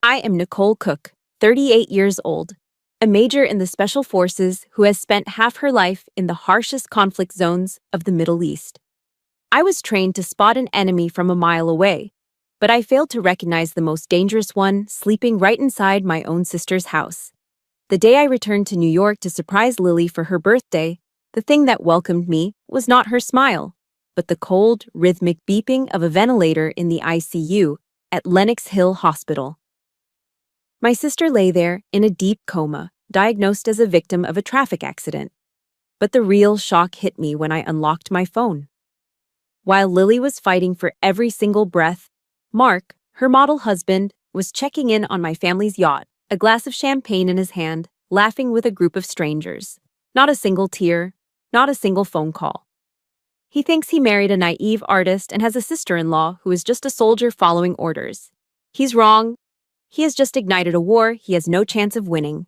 I am Nicole Cook, 38 years old, a major in the Special Forces who has spent half her life in the harshest conflict zones of the Middle East. I was trained to spot an enemy from a mile away, but I failed to recognize the most dangerous one sleeping right inside my own sister's house. The day I returned to New York to surprise Lily for her birthday, the thing that welcomed me was not her smile, but the cold, rhythmic beeping of a ventilator in the ICU at Lenox Hill Hospital. My sister lay there in a deep coma, diagnosed as a victim of a traffic accident. But the real shock hit me when I unlocked my phone. While Lily was fighting for every single breath, Mark, her model husband, was checking in on my family's yacht, a glass of champagne in his hand, laughing with a group of strangers. Not a single tear, not a single phone call. He thinks he married a naive artist and has a sister-in-law who is just a soldier following orders. He's wrong. He has just ignited a war he has no chance of winning.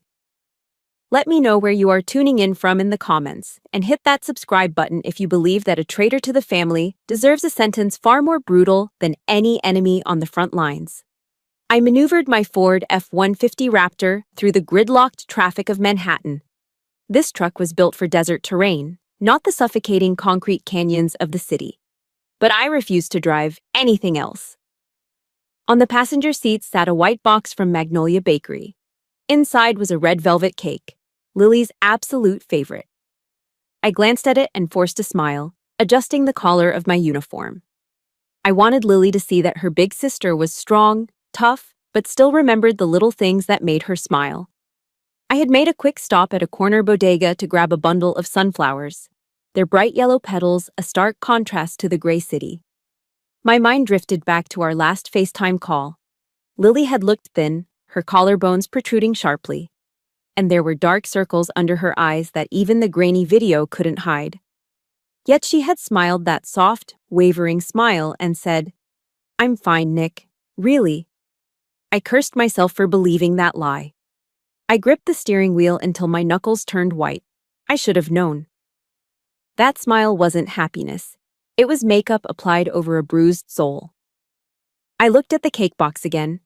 Let me know where you are tuning in from in the comments, and hit that subscribe button if you believe that a traitor to the family deserves a sentence far more brutal than any enemy on the front lines. I maneuvered my Ford F-150 Raptor through the gridlocked traffic of Manhattan. This truck was built for desert terrain, not the suffocating concrete canyons of the city. But I refused to drive anything else. On the passenger seat sat a white box from Magnolia Bakery. Inside was a red velvet cake, Lily's absolute favorite. I glanced at it and forced a smile, adjusting the collar of my uniform. I wanted Lily to see that her big sister was strong, tough, but still remembered the little things that made her smile. I had made a quick stop at a corner bodega to grab a bundle of sunflowers, their bright yellow petals a stark contrast to the gray city. My mind drifted back to our last FaceTime call. Lily had looked thin, her collarbones protruding sharply, and there were dark circles under her eyes that even the grainy video couldn't hide. Yet she had smiled that soft, wavering smile and said, "I'm fine, Nick. Really?" I cursed myself for believing that lie. I gripped the steering wheel until my knuckles turned white. I should have known. That smile wasn't happiness. It was makeup applied over a bruised soul. I looked at the cake box again.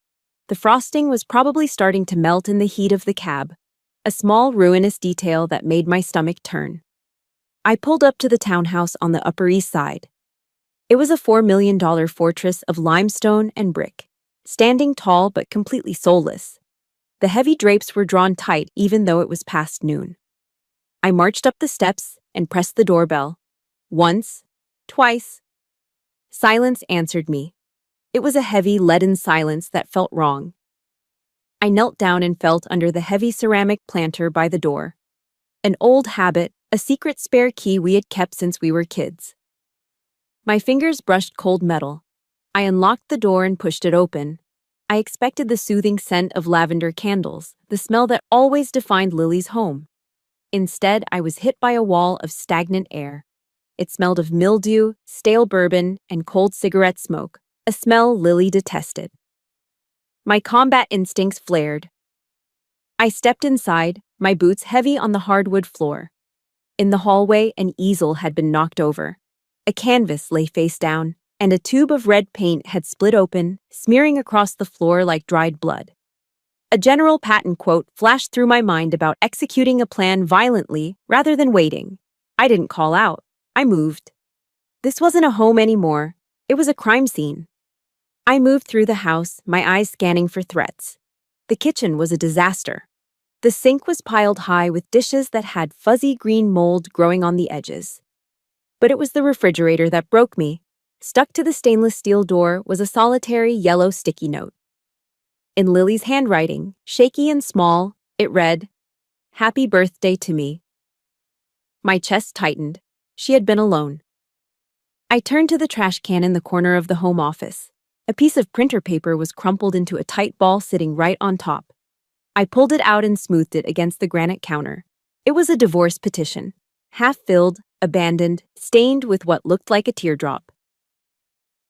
The frosting was probably starting to melt in the heat of the cab, a small ruinous detail that made my stomach turn. I pulled up to the townhouse on the Upper East Side. It was a $4 million fortress of limestone and brick, standing tall but completely soulless. The heavy drapes were drawn tight even though it was past noon. I marched up the steps and pressed the doorbell. Once, twice. Silence answered me. It was a heavy, leaden silence that felt wrong. I knelt down and felt under the heavy ceramic planter by the door. An old habit, a secret spare key we had kept since we were kids. My fingers brushed cold metal. I unlocked the door and pushed it open. I expected the soothing scent of lavender candles, the smell that always defined Lily's home. Instead, I was hit by a wall of stagnant air. It smelled of mildew, stale bourbon, and cold cigarette smoke, a smell Lily detested. My combat instincts flared. I stepped inside, my boots heavy on the hardwood floor. In the hallway, an easel had been knocked over. A canvas lay face down, and a tube of red paint had split open, smearing across the floor like dried blood. A General Patton quote flashed through my mind about executing a plan violently rather than waiting. I didn't call out. I moved. This wasn't a home anymore. It was a crime scene. I moved through the house, my eyes scanning for threats. The kitchen was a disaster. The sink was piled high with dishes that had fuzzy green mold growing on the edges. But it was the refrigerator that broke me. Stuck to the stainless steel door was a solitary yellow sticky note. In Lily's handwriting, shaky and small, it read, "Happy birthday to me." My chest tightened. She had been alone. I turned to the trash can in the corner of the home office. A piece of printer paper was crumpled into a tight ball sitting right on top. I pulled it out and smoothed it against the granite counter. It was a divorce petition, half-filled, abandoned, stained with what looked like a teardrop.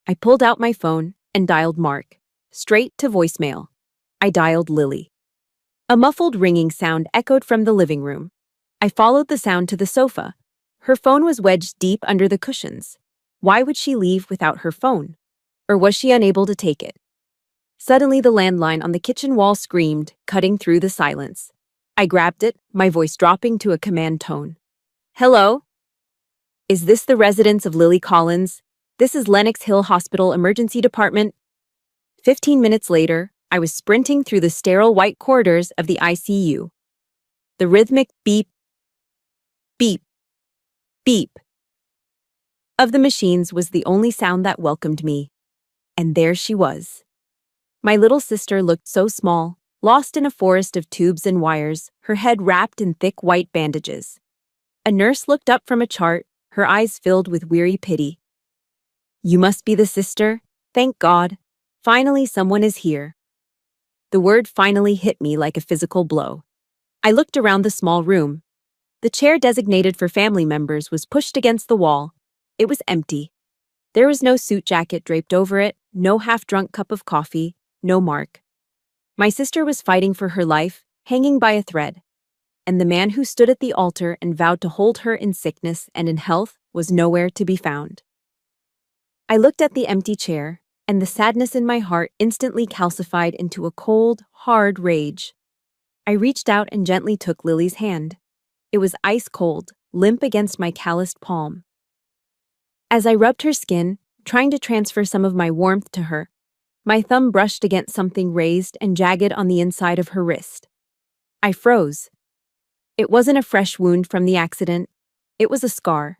I pulled out my phone and dialed Mark, straight to voicemail. I dialed Lily. A muffled ringing sound echoed from the living room. I followed the sound to the sofa. Her phone was wedged deep under the cushions. Why would she leave without her phone? Or was she unable to take it? Suddenly, the landline on the kitchen wall screamed, cutting through the silence. I grabbed it, my voice dropping to a command tone. Hello? Is this the residence of Lily Collins? This is Lenox Hill Hospital Emergency Department. 15 minutes later, I was sprinting through the sterile white corridors of the ICU. The rhythmic beep, beep, beep of the machines was the only sound that welcomed me. And there she was. My little sister looked so small, lost in a forest of tubes and wires, her head wrapped in thick white bandages. A nurse looked up from a chart, her eyes filled with weary pity. You must be the sister? Thank God. Finally, someone is here. The word finally hit me like a physical blow. I looked around the small room. The chair designated for family members was pushed against the wall. It was empty. There was no suit jacket draped over it, no half-drunk cup of coffee, no Mark. My sister was fighting for her life, hanging by a thread. And the man who stood at the altar and vowed to hold her in sickness and in health was nowhere to be found. I looked at the empty chair, and the sadness in my heart instantly calcified into a cold, hard rage. I reached out and gently took Lily's hand. It was ice cold, limp against my calloused palm. As I rubbed her skin, trying to transfer some of my warmth to her, my thumb brushed against something raised and jagged on the inside of her wrist. I froze. It wasn't a fresh wound from the accident. It was a scar.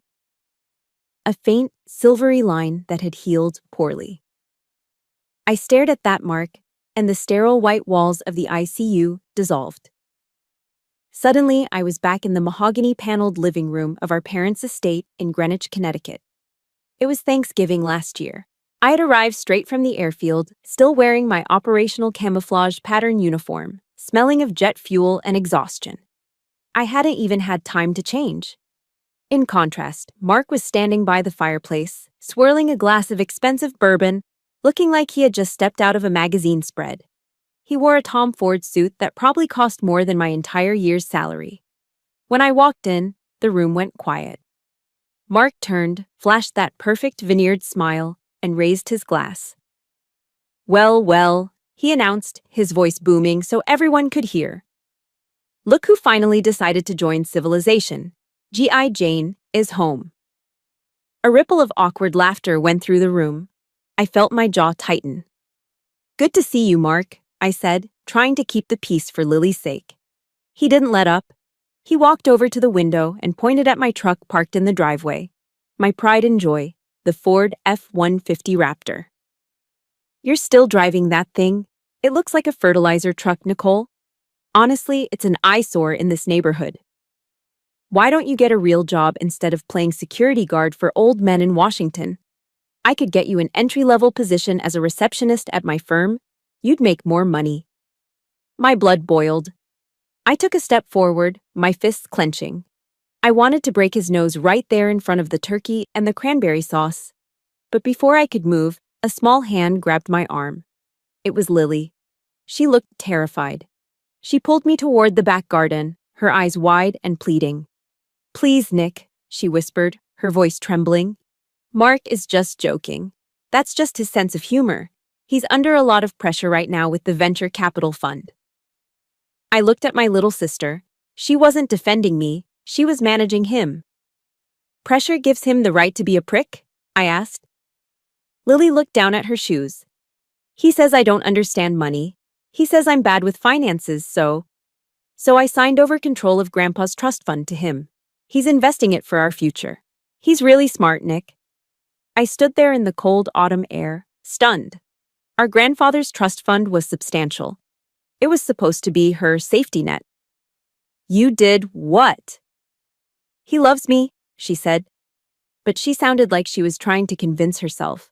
A faint, silvery line that had healed poorly. I stared at that mark, and the sterile white walls of the ICU dissolved. Suddenly, I was back in the mahogany-paneled living room of our parents' estate in Greenwich, Connecticut. It was Thanksgiving last year. I had arrived straight from the airfield, still wearing my operational camouflage pattern uniform, smelling of jet fuel and exhaustion. I hadn't even had time to change. In contrast, Mark was standing by the fireplace, swirling a glass of expensive bourbon, looking like he had just stepped out of a magazine spread. He wore a Tom Ford suit that probably cost more than my entire year's salary. When I walked in, the room went quiet. Mark turned, flashed that perfect veneered smile, and raised his glass. Well, well, he announced, his voice booming so everyone could hear. Look who finally decided to join civilization. G.I. Jane is home. A ripple of awkward laughter went through the room. I felt my jaw tighten. Good to see you, Mark, I said, trying to keep the peace for Lily's sake. He didn't let up. He walked over to the window and pointed at my truck parked in the driveway. My pride and joy, the Ford F-150 Raptor. You're still driving that thing? It looks like a fertilizer truck, Nicole. Honestly, it's an eyesore in this neighborhood. Why don't you get a real job instead of playing security guard for old men in Washington? I could get you an entry-level position as a receptionist at my firm. You'd make more money. My blood boiled. I took a step forward, my fists clenching. I wanted to break his nose right there in front of the turkey and the cranberry sauce. But before I could move, a small hand grabbed my arm. It was Lily. She looked terrified. She pulled me toward the back garden, her eyes wide and pleading. Please, Nick, she whispered, her voice trembling. Mark is just joking. That's just his sense of humor. He's under a lot of pressure right now with the venture capital fund. I looked at my little sister. She wasn't defending me, she was managing him. Pressure gives him the right to be a prick? I asked. Lily looked down at her shoes. He says I don't understand money. He says I'm bad with finances, so I signed over control of Grandpa's trust fund to him. He's investing it for our future. He's really smart, Nick. I stood there in the cold autumn air, stunned. Our grandfather's trust fund was substantial. It was supposed to be her safety net. You did what? He loves me, she said. But she sounded like she was trying to convince herself.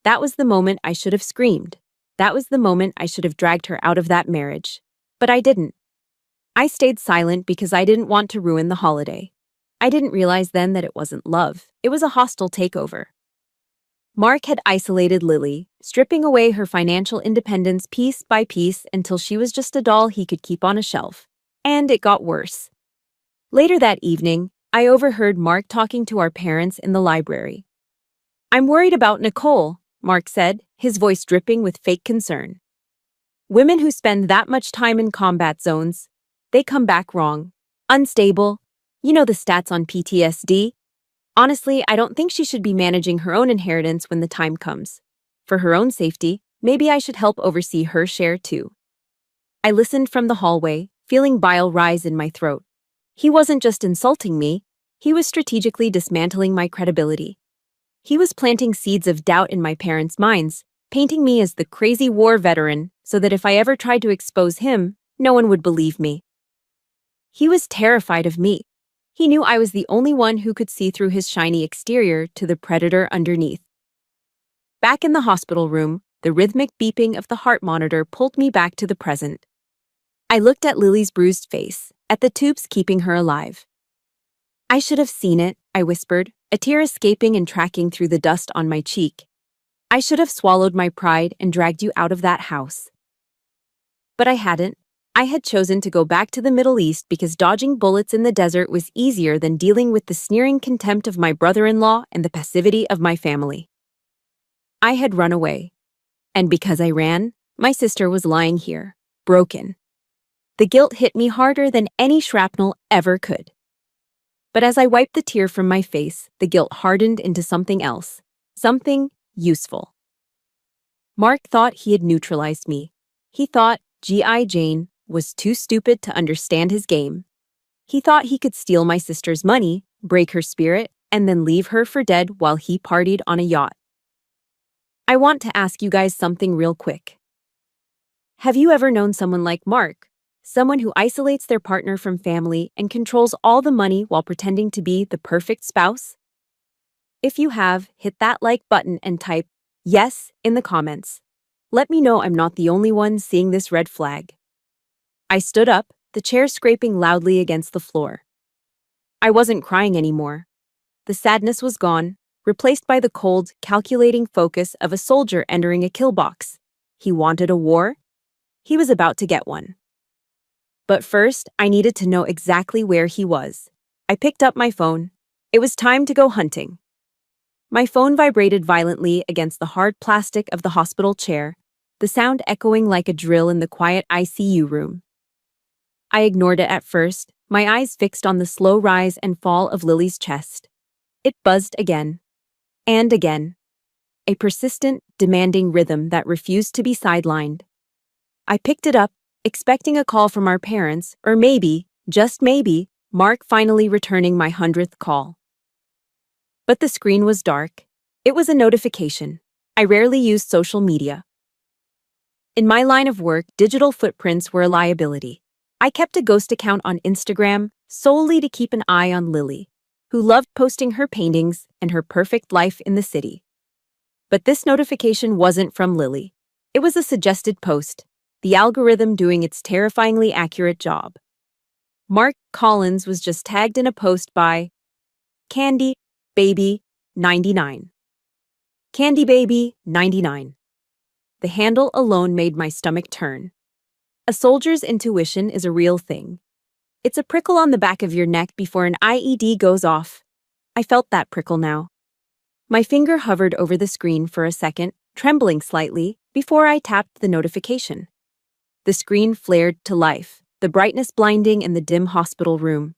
That was the moment I should have screamed. That was the moment I should have dragged her out of that marriage. But I didn't. I stayed silent because I didn't want to ruin the holiday. I didn't realize then that it wasn't love. It was a hostile takeover. Mark had isolated Lily, stripping away her financial independence piece by piece until she was just a doll he could keep on a shelf. And it got worse. Later that evening, I overheard Mark talking to our parents in the library. I'm worried about Nicole, Mark said, his voice dripping with fake concern. Women who spend that much time in combat zones, they come back wrong. Unstable. You know the stats on PTSD? Honestly, I don't think she should be managing her own inheritance when the time comes. For her own safety, maybe I should help oversee her share too. I listened from the hallway, feeling bile rise in my throat. He wasn't just insulting me, he was strategically dismantling my credibility. He was planting seeds of doubt in my parents' minds, painting me as the crazy war veteran so that if I ever tried to expose him, no one would believe me. He was terrified of me. He knew I was the only one who could see through his shiny exterior to the predator underneath. Back in the hospital room, the rhythmic beeping of the heart monitor pulled me back to the present. I looked at Lily's bruised face, at the tubes keeping her alive. I should have seen it, I whispered, a tear escaping and tracking through the dust on my cheek. I should have swallowed my pride and dragged you out of that house. But I hadn't. I had chosen to go back to the Middle East because dodging bullets in the desert was easier than dealing with the sneering contempt of my brother-in-law and the passivity of my family. I had run away. And because I ran, my sister was lying here, broken. The guilt hit me harder than any shrapnel ever could. But as I wiped the tear from my face, the guilt hardened into something else, something useful. Mark thought he had neutralized me. He thought G.I. Jane was too stupid to understand his game. He thought he could steal my sister's money, break her spirit, and then leave her for dead while he partied on a yacht. I want to ask you guys something real quick. Have you ever known someone like Mark? Someone who isolates their partner from family and controls all the money while pretending to be the perfect spouse? If you have, hit that like button and type yes in the comments. Let me know I'm not the only one seeing this red flag. I stood up, the chair scraping loudly against the floor. I wasn't crying anymore. The sadness was gone, replaced by the cold, calculating focus of a soldier entering a kill box. He wanted a war? He was about to get one. But first, I needed to know exactly where he was. I picked up my phone. It was time to go hunting. My phone vibrated violently against the hard plastic of the hospital chair, the sound echoing like a drill in the quiet ICU room. I ignored it at first, my eyes fixed on the slow rise and fall of Lily's chest. It buzzed again. And again. A persistent, demanding rhythm that refused to be sidelined. I picked it up, expecting a call from our parents, or maybe, just maybe, Mark finally returning my 100th call. But the screen was dark. It was a notification. I rarely used social media. In my line of work, digital footprints were a liability. I kept a ghost account on Instagram solely to keep an eye on Lily, who loved posting her paintings and her perfect life in the city. But this notification wasn't from Lily. It was a suggested post, the algorithm doing its terrifyingly accurate job. Mark Collins was just tagged in a post by Candy Baby 99. Candy Baby 99. The handle alone made my stomach turn. A soldier's intuition is a real thing. It's a prickle on the back of your neck before an IED goes off. I felt that prickle now. My finger hovered over the screen for a second, trembling slightly, before I tapped the notification. The screen flared to life, the brightness blinding in the dim hospital room.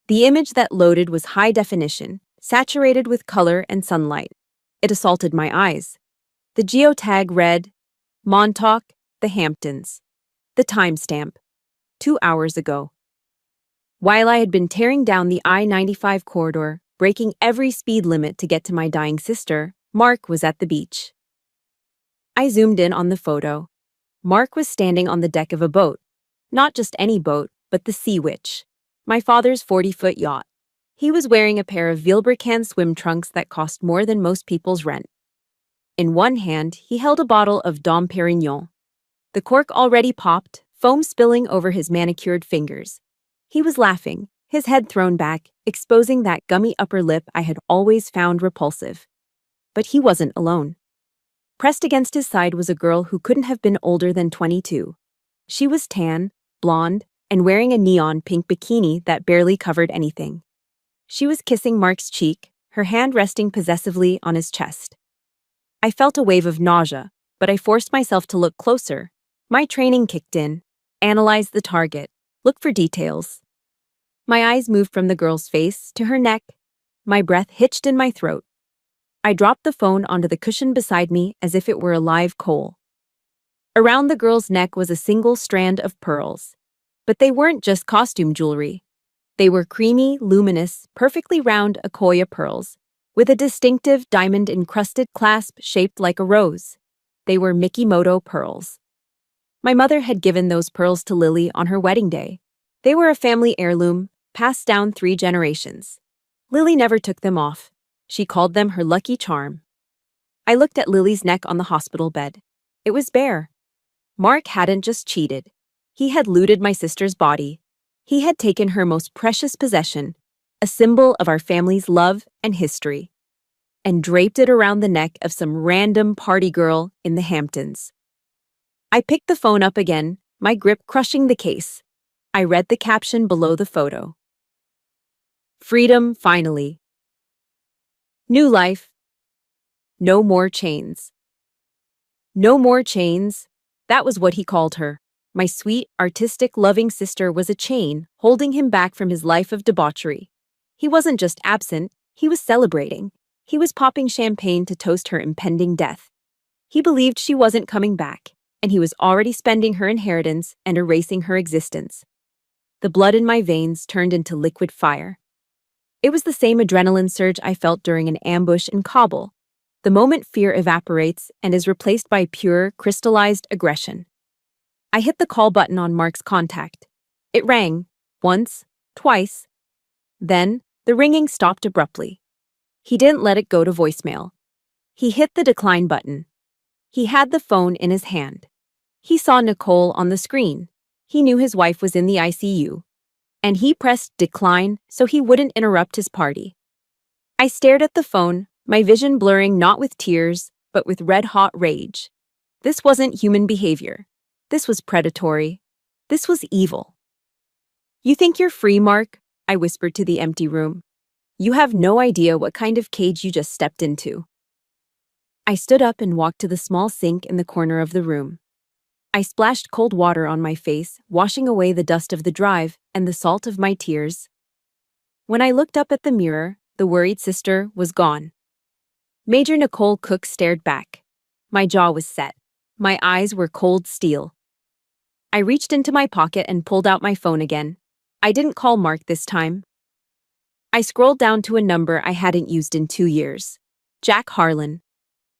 The image that loaded was high definition, saturated with color and sunlight. It assaulted my eyes. The geotag read, Montauk, the Hamptons. The timestamp, 2 hours ago. While I had been tearing down the I-95 corridor, breaking every speed limit to get to my dying sister, Mark was at the beach. I zoomed in on the photo. Mark was standing on the deck of a boat. Not just any boat, but the Sea Witch, my father's 40-foot yacht. He was wearing a pair of Vilebrequin swim trunks that cost more than most people's rent. In one hand, he held a bottle of Dom Perignon. The cork already popped, foam spilling over his manicured fingers. He was laughing, his head thrown back, exposing that gummy upper lip I had always found repulsive. But he wasn't alone. Pressed against his side was a girl who couldn't have been older than 22. She was tan, blonde, and wearing a neon pink bikini that barely covered anything. She was kissing Mark's cheek, her hand resting possessively on his chest. I felt a wave of nausea, but I forced myself to look closer. My training kicked in. Analyze the target. Look for details. My eyes moved from the girl's face to her neck. My breath hitched in my throat. I dropped the phone onto the cushion beside me as if it were a live coal. Around the girl's neck was a single strand of pearls. But they weren't just costume jewelry. They were creamy, luminous, perfectly round Akoya pearls, with a distinctive diamond-encrusted clasp shaped like a rose. They were Mikimoto pearls. My mother had given those pearls to Lily on her wedding day. They were a family heirloom, passed down 3 generations. Lily never took them off. She called them her lucky charm. I looked at Lily's neck on the hospital bed. It was bare. Mark hadn't just cheated. He had looted my sister's body. He had taken her most precious possession, a symbol of our family's love and history, and draped it around the neck of some random party girl in the Hamptons. I picked the phone up again, my grip crushing the case. I read the caption below the photo. Freedom, finally. New life. No more chains. No more chains. That was what he called her. My sweet, artistic, loving sister was a chain holding him back from his life of debauchery. He wasn't just absent, he was celebrating. He was popping champagne to toast her impending death. He believed she wasn't coming back, and he was already spending her inheritance and erasing her existence. The blood in my veins turned into liquid fire. It was the same adrenaline surge I felt during an ambush in Kabul, the moment fear evaporates and is replaced by pure, crystallized aggression. I hit the call button on Mark's contact. It rang, once, twice. Then, the ringing stopped abruptly. He didn't let it go to voicemail. He hit the decline button. He had the phone in his hand. He saw Nicole on the screen. He knew his wife was in the ICU. And he pressed decline so he wouldn't interrupt his party. I stared at the phone, my vision blurring not with tears, but with red-hot rage. This wasn't human behavior. This was predatory. This was evil. You think you're free, Mark? I whispered to the empty room. You have no idea what kind of cage you just stepped into. I stood up and walked to the small sink in the corner of the room. I splashed cold water on my face, washing away the dust of the drive and the salt of my tears. When I looked up at the mirror, the worried sister was gone. Major Nicole Cook stared back. My jaw was set. My eyes were cold steel. I reached into my pocket and pulled out my phone again. I didn't call Mark this time. I scrolled down to a number I hadn't used in 2 years. Jack Harlan.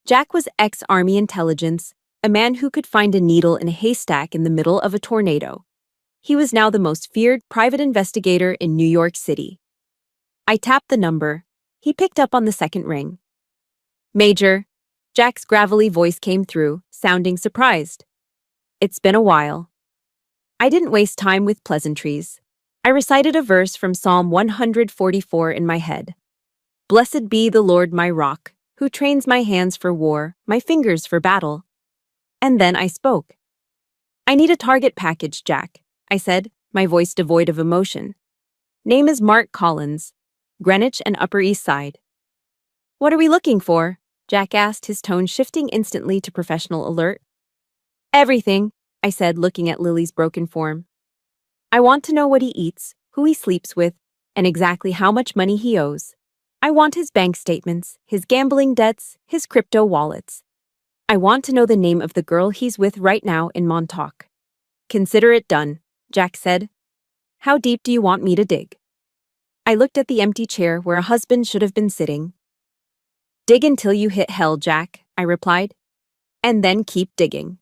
Jack was ex-Army intelligence, a man who could find a needle in a haystack in the middle of a tornado. He was now the most feared private investigator in New York City. I tapped the number. He picked up on the second ring. Major. Jack's gravelly voice came through, sounding surprised. It's been a while. I didn't waste time with pleasantries. I recited a verse from Psalm 144 in my head. Blessed be the Lord my rock, who trains my hands for war, my fingers for battle. And then I spoke. I need a target package, Jack, I said, my voice devoid of emotion. Name is Mark Collins, Greenwich and Upper East Side. What are we looking for? Jack asked, his tone shifting instantly to professional alert. Everything, I said, looking at Lily's broken form. I want to know what he eats, who he sleeps with, and exactly how much money he owes. I want his bank statements, his gambling debts, his crypto wallets. I want to know the name of the girl he's with right now in Montauk. Consider it done, Jack said. How deep do you want me to dig? I looked at the empty chair where a husband should have been sitting. Dig until you hit hell, Jack, I replied. And then keep digging.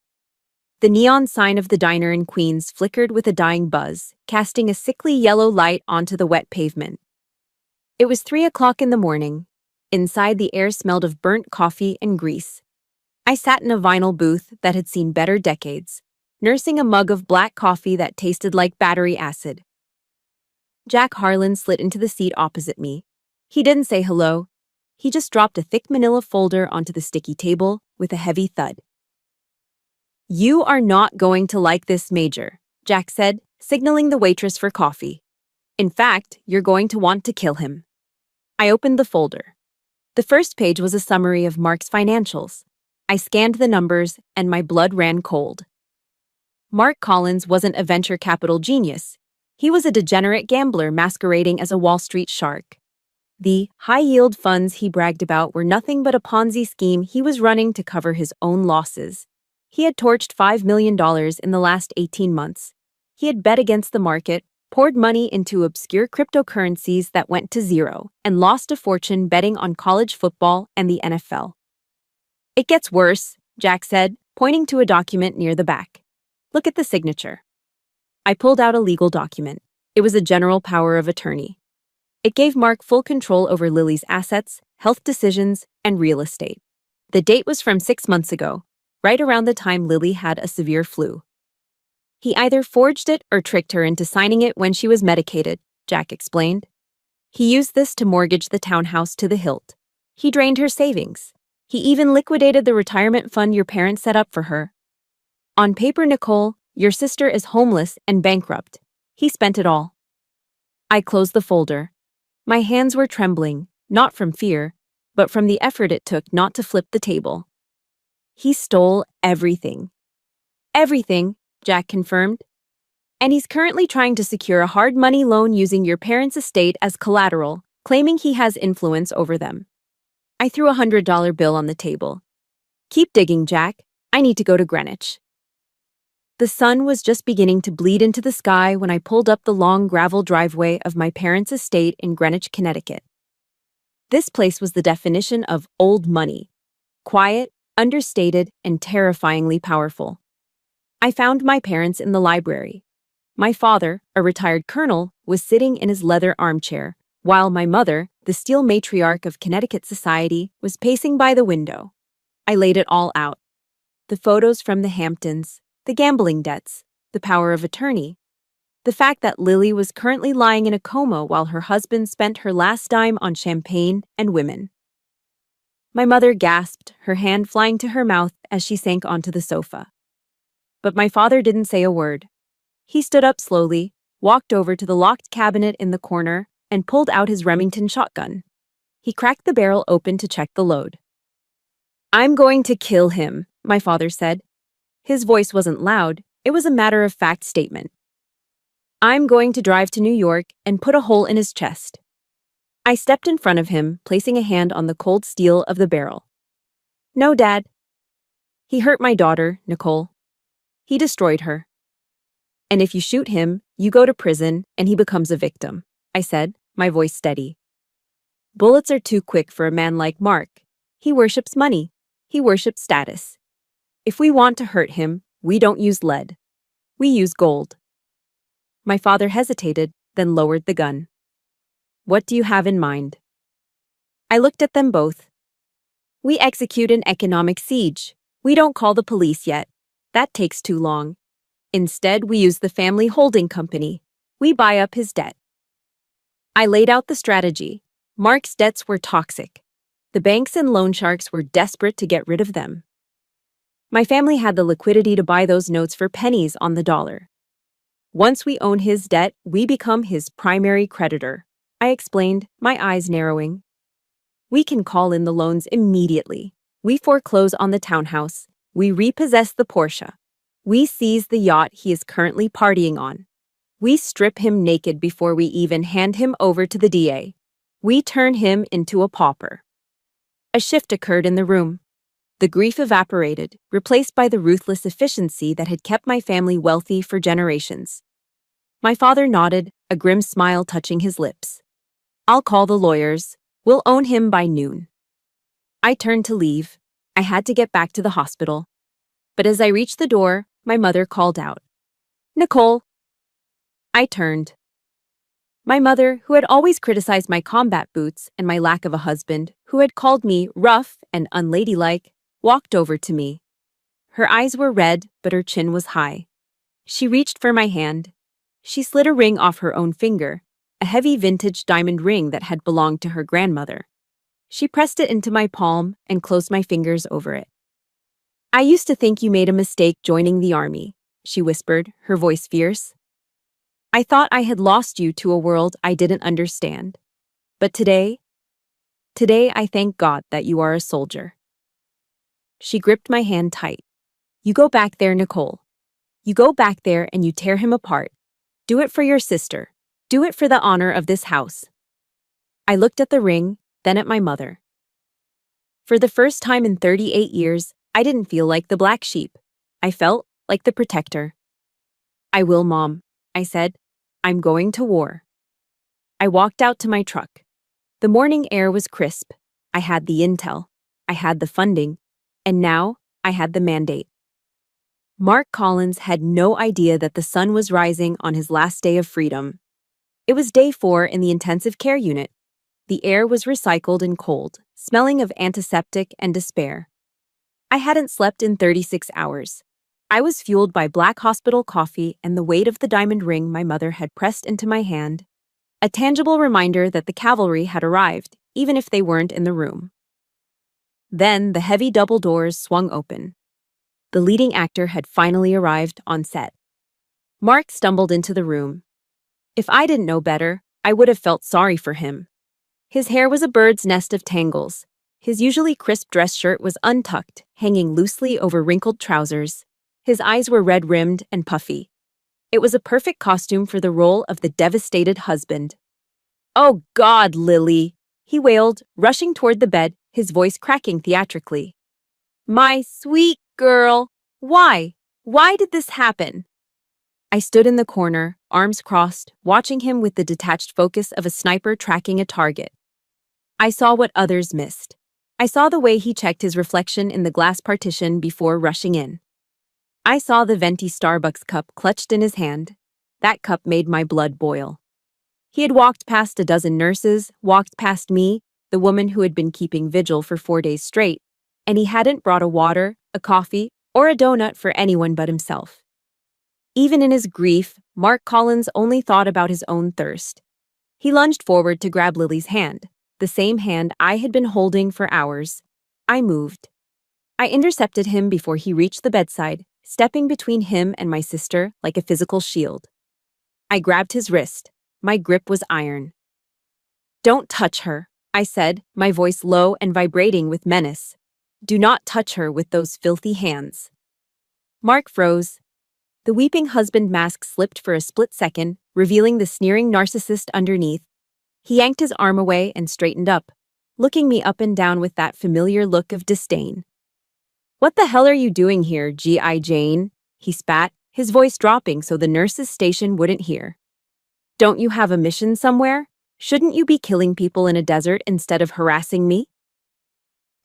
The neon sign of the diner in Queens flickered with a dying buzz, casting a sickly yellow light onto the wet pavement. It was 3 o'clock in the morning. Inside, the air smelled of burnt coffee and grease. I sat in a vinyl booth that had seen better decades, nursing a mug of black coffee that tasted like battery acid. Jack Harlan slid into the seat opposite me. He didn't say hello. He just dropped a thick manila folder onto the sticky table with a heavy thud. You are not going to like this, Major, Jack said, signaling the waitress for coffee. In fact, you're going to want to kill him. I opened the folder. The first page was a summary of Mark's financials. I scanned the numbers, and my blood ran cold. Mark Collins wasn't a venture capital genius. He was a degenerate gambler masquerading as a Wall Street shark. The high-yield funds he bragged about were nothing but a Ponzi scheme he was running to cover his own losses. He had torched $5 million in the last 18 months. He had bet against the market, poured money into obscure cryptocurrencies that went to zero, and lost a fortune betting on college football and the NFL. "It gets worse," Jack said, pointing to a document near the back. "Look at the signature." I pulled out a legal document. It was a general power of attorney. It gave Mark full control over Lily's assets, health decisions, and real estate. The date was from 6 months ago, right around the time Lily had a severe flu. "He either forged it or tricked her into signing it when she was medicated," Jack explained. "He used this to mortgage the townhouse to the hilt. He drained her savings. He even liquidated the retirement fund your parents set up for her. On paper, Nicole, your sister is homeless and bankrupt. He spent it all." I closed the folder. My hands were trembling, not from fear, but from the effort it took not to flip the table. "He stole everything." "Everything," Jack confirmed. "And he's currently trying to secure a hard money loan using your parents' estate as collateral, claiming he has influence over them." I threw a $100 bill on the table. "Keep digging, Jack. I need to go to Greenwich." The sun was just beginning to bleed into the sky when I pulled up the long gravel driveway of my parents' estate in Greenwich, Connecticut. This place was the definition of old money: quiet, understated, and terrifyingly powerful. I found my parents in the library. My father, a retired colonel, was sitting in his leather armchair, while my mother, the steel matriarch of Connecticut society, was pacing by the window. I laid it all out. The photos from the Hamptons, the gambling debts, the power of attorney, the fact that Lily was currently lying in a coma while her husband spent her last dime on champagne and women. My mother gasped, her hand flying to her mouth as she sank onto the sofa. But my father didn't say a word. He stood up slowly, walked over to the locked cabinet in the corner, and pulled out his Remington shotgun. He cracked the barrel open to check the load. "I'm going to kill him," my father said. His voice wasn't loud, it was a matter-of-fact statement. "I'm going to drive to New York and put a hole in his chest." I stepped in front of him, placing a hand on the cold steel of the barrel. "No, Dad. He hurt my daughter, Nicole. He destroyed her. And if you shoot him, you go to prison and he becomes a victim," I said, my voice steady. "Bullets are too quick for a man like Mark. He worships money. He worships status. If we want to hurt him, we don't use lead. We use gold." My father hesitated, then lowered the gun. "What do you have in mind?" I looked at them both. "We execute an economic siege. We don't call the police yet. That takes too long. Instead, we use the family holding company. We buy up his debt." I laid out the strategy. Mark's debts were toxic. The banks and loan sharks were desperate to get rid of them. My family had the liquidity to buy those notes for pennies on the dollar. "Once we own his debt, we become his primary creditor," I explained, my eyes narrowing. "We can call in the loans immediately. We foreclose on the townhouse. We repossess the Porsche. We seize the yacht he is currently partying on. We strip him naked before we even hand him over to the DA. We turn him into a pauper." A shift occurred in the room. The grief evaporated, replaced by the ruthless efficiency that had kept my family wealthy for generations. My father nodded, a grim smile touching his lips. "I'll call the lawyers. We'll own him by noon." I turned to leave. I had to get back to the hospital. But as I reached the door, my mother called out, "Nicole." I turned. My mother, who had always criticized my combat boots and my lack of a husband, who had called me rough and unladylike, walked over to me. Her eyes were red, but her chin was high. She reached for my hand. She slid a ring off her own finger, a heavy vintage diamond ring that had belonged to her grandmother. She pressed it into my palm and closed my fingers over it. "I used to think you made a mistake joining the army," she whispered, her voice fierce. "I thought I had lost you to a world I didn't understand. But today I thank God that you are a soldier." She gripped my hand tight. "You go back there, Nicole. You go back there and you tear him apart. Do it for your sister. Do it for the honor of this house. I looked at the ring, then at my mother. For the first time in 38 years, I didn't feel like the black sheep. I felt like the protector. I will, Mom, I said. I'm going to war. I walked out to my truck. The morning air was crisp. I had the intel. I had the funding. And now, I had the mandate. Mark Collins had no idea that the sun was rising on his last day of freedom. It was day 4 in the intensive care unit. The air was recycled and cold, smelling of antiseptic and despair. I hadn't slept in 36 hours. I was fueled by black hospital coffee and the weight of the diamond ring my mother had pressed into my hand, a tangible reminder that the cavalry had arrived, even if they weren't in the room. Then the heavy double doors swung open. The leading actor had finally arrived on set. Mark stumbled into the room. If I didn't know better, I would have felt sorry for him. His hair was a bird's nest of tangles. His usually crisp dress shirt was untucked, hanging loosely over wrinkled trousers. His eyes were red-rimmed and puffy. It was a perfect costume for the role of the devastated husband. "Oh God, Lily!" he wailed, rushing toward the bed, his voice cracking theatrically. "My sweet girl! Why? Why did this happen?" I stood in the corner, arms crossed, watching him with the detached focus of a sniper tracking a target. I saw what others missed. I saw the way he checked his reflection in the glass partition before rushing in. I saw the venti Starbucks cup clutched in his hand. That cup made my blood boil. He had walked past a dozen nurses, walked past me, the woman who had been keeping vigil for 4 days straight, and he hadn't brought a water, a coffee, or a donut for anyone but himself. Even in his grief, Mark Collins only thought about his own thirst. He lunged forward to grab Lily's hand, the same hand I had been holding for hours. I moved. I intercepted him before he reached the bedside, stepping between him and my sister like a physical shield. I grabbed his wrist. My grip was iron. "Don't touch her," I said, my voice low and vibrating with menace. "Do not touch her with those filthy hands." Mark froze. The weeping husband mask slipped for a split second, revealing the sneering narcissist underneath. He yanked his arm away and straightened up, looking me up and down with that familiar look of disdain. "What the hell are you doing here, G.I. Jane?" he spat, his voice dropping so the nurse's station wouldn't hear. "Don't you have a mission somewhere? Shouldn't you be killing people in a desert instead of harassing me?"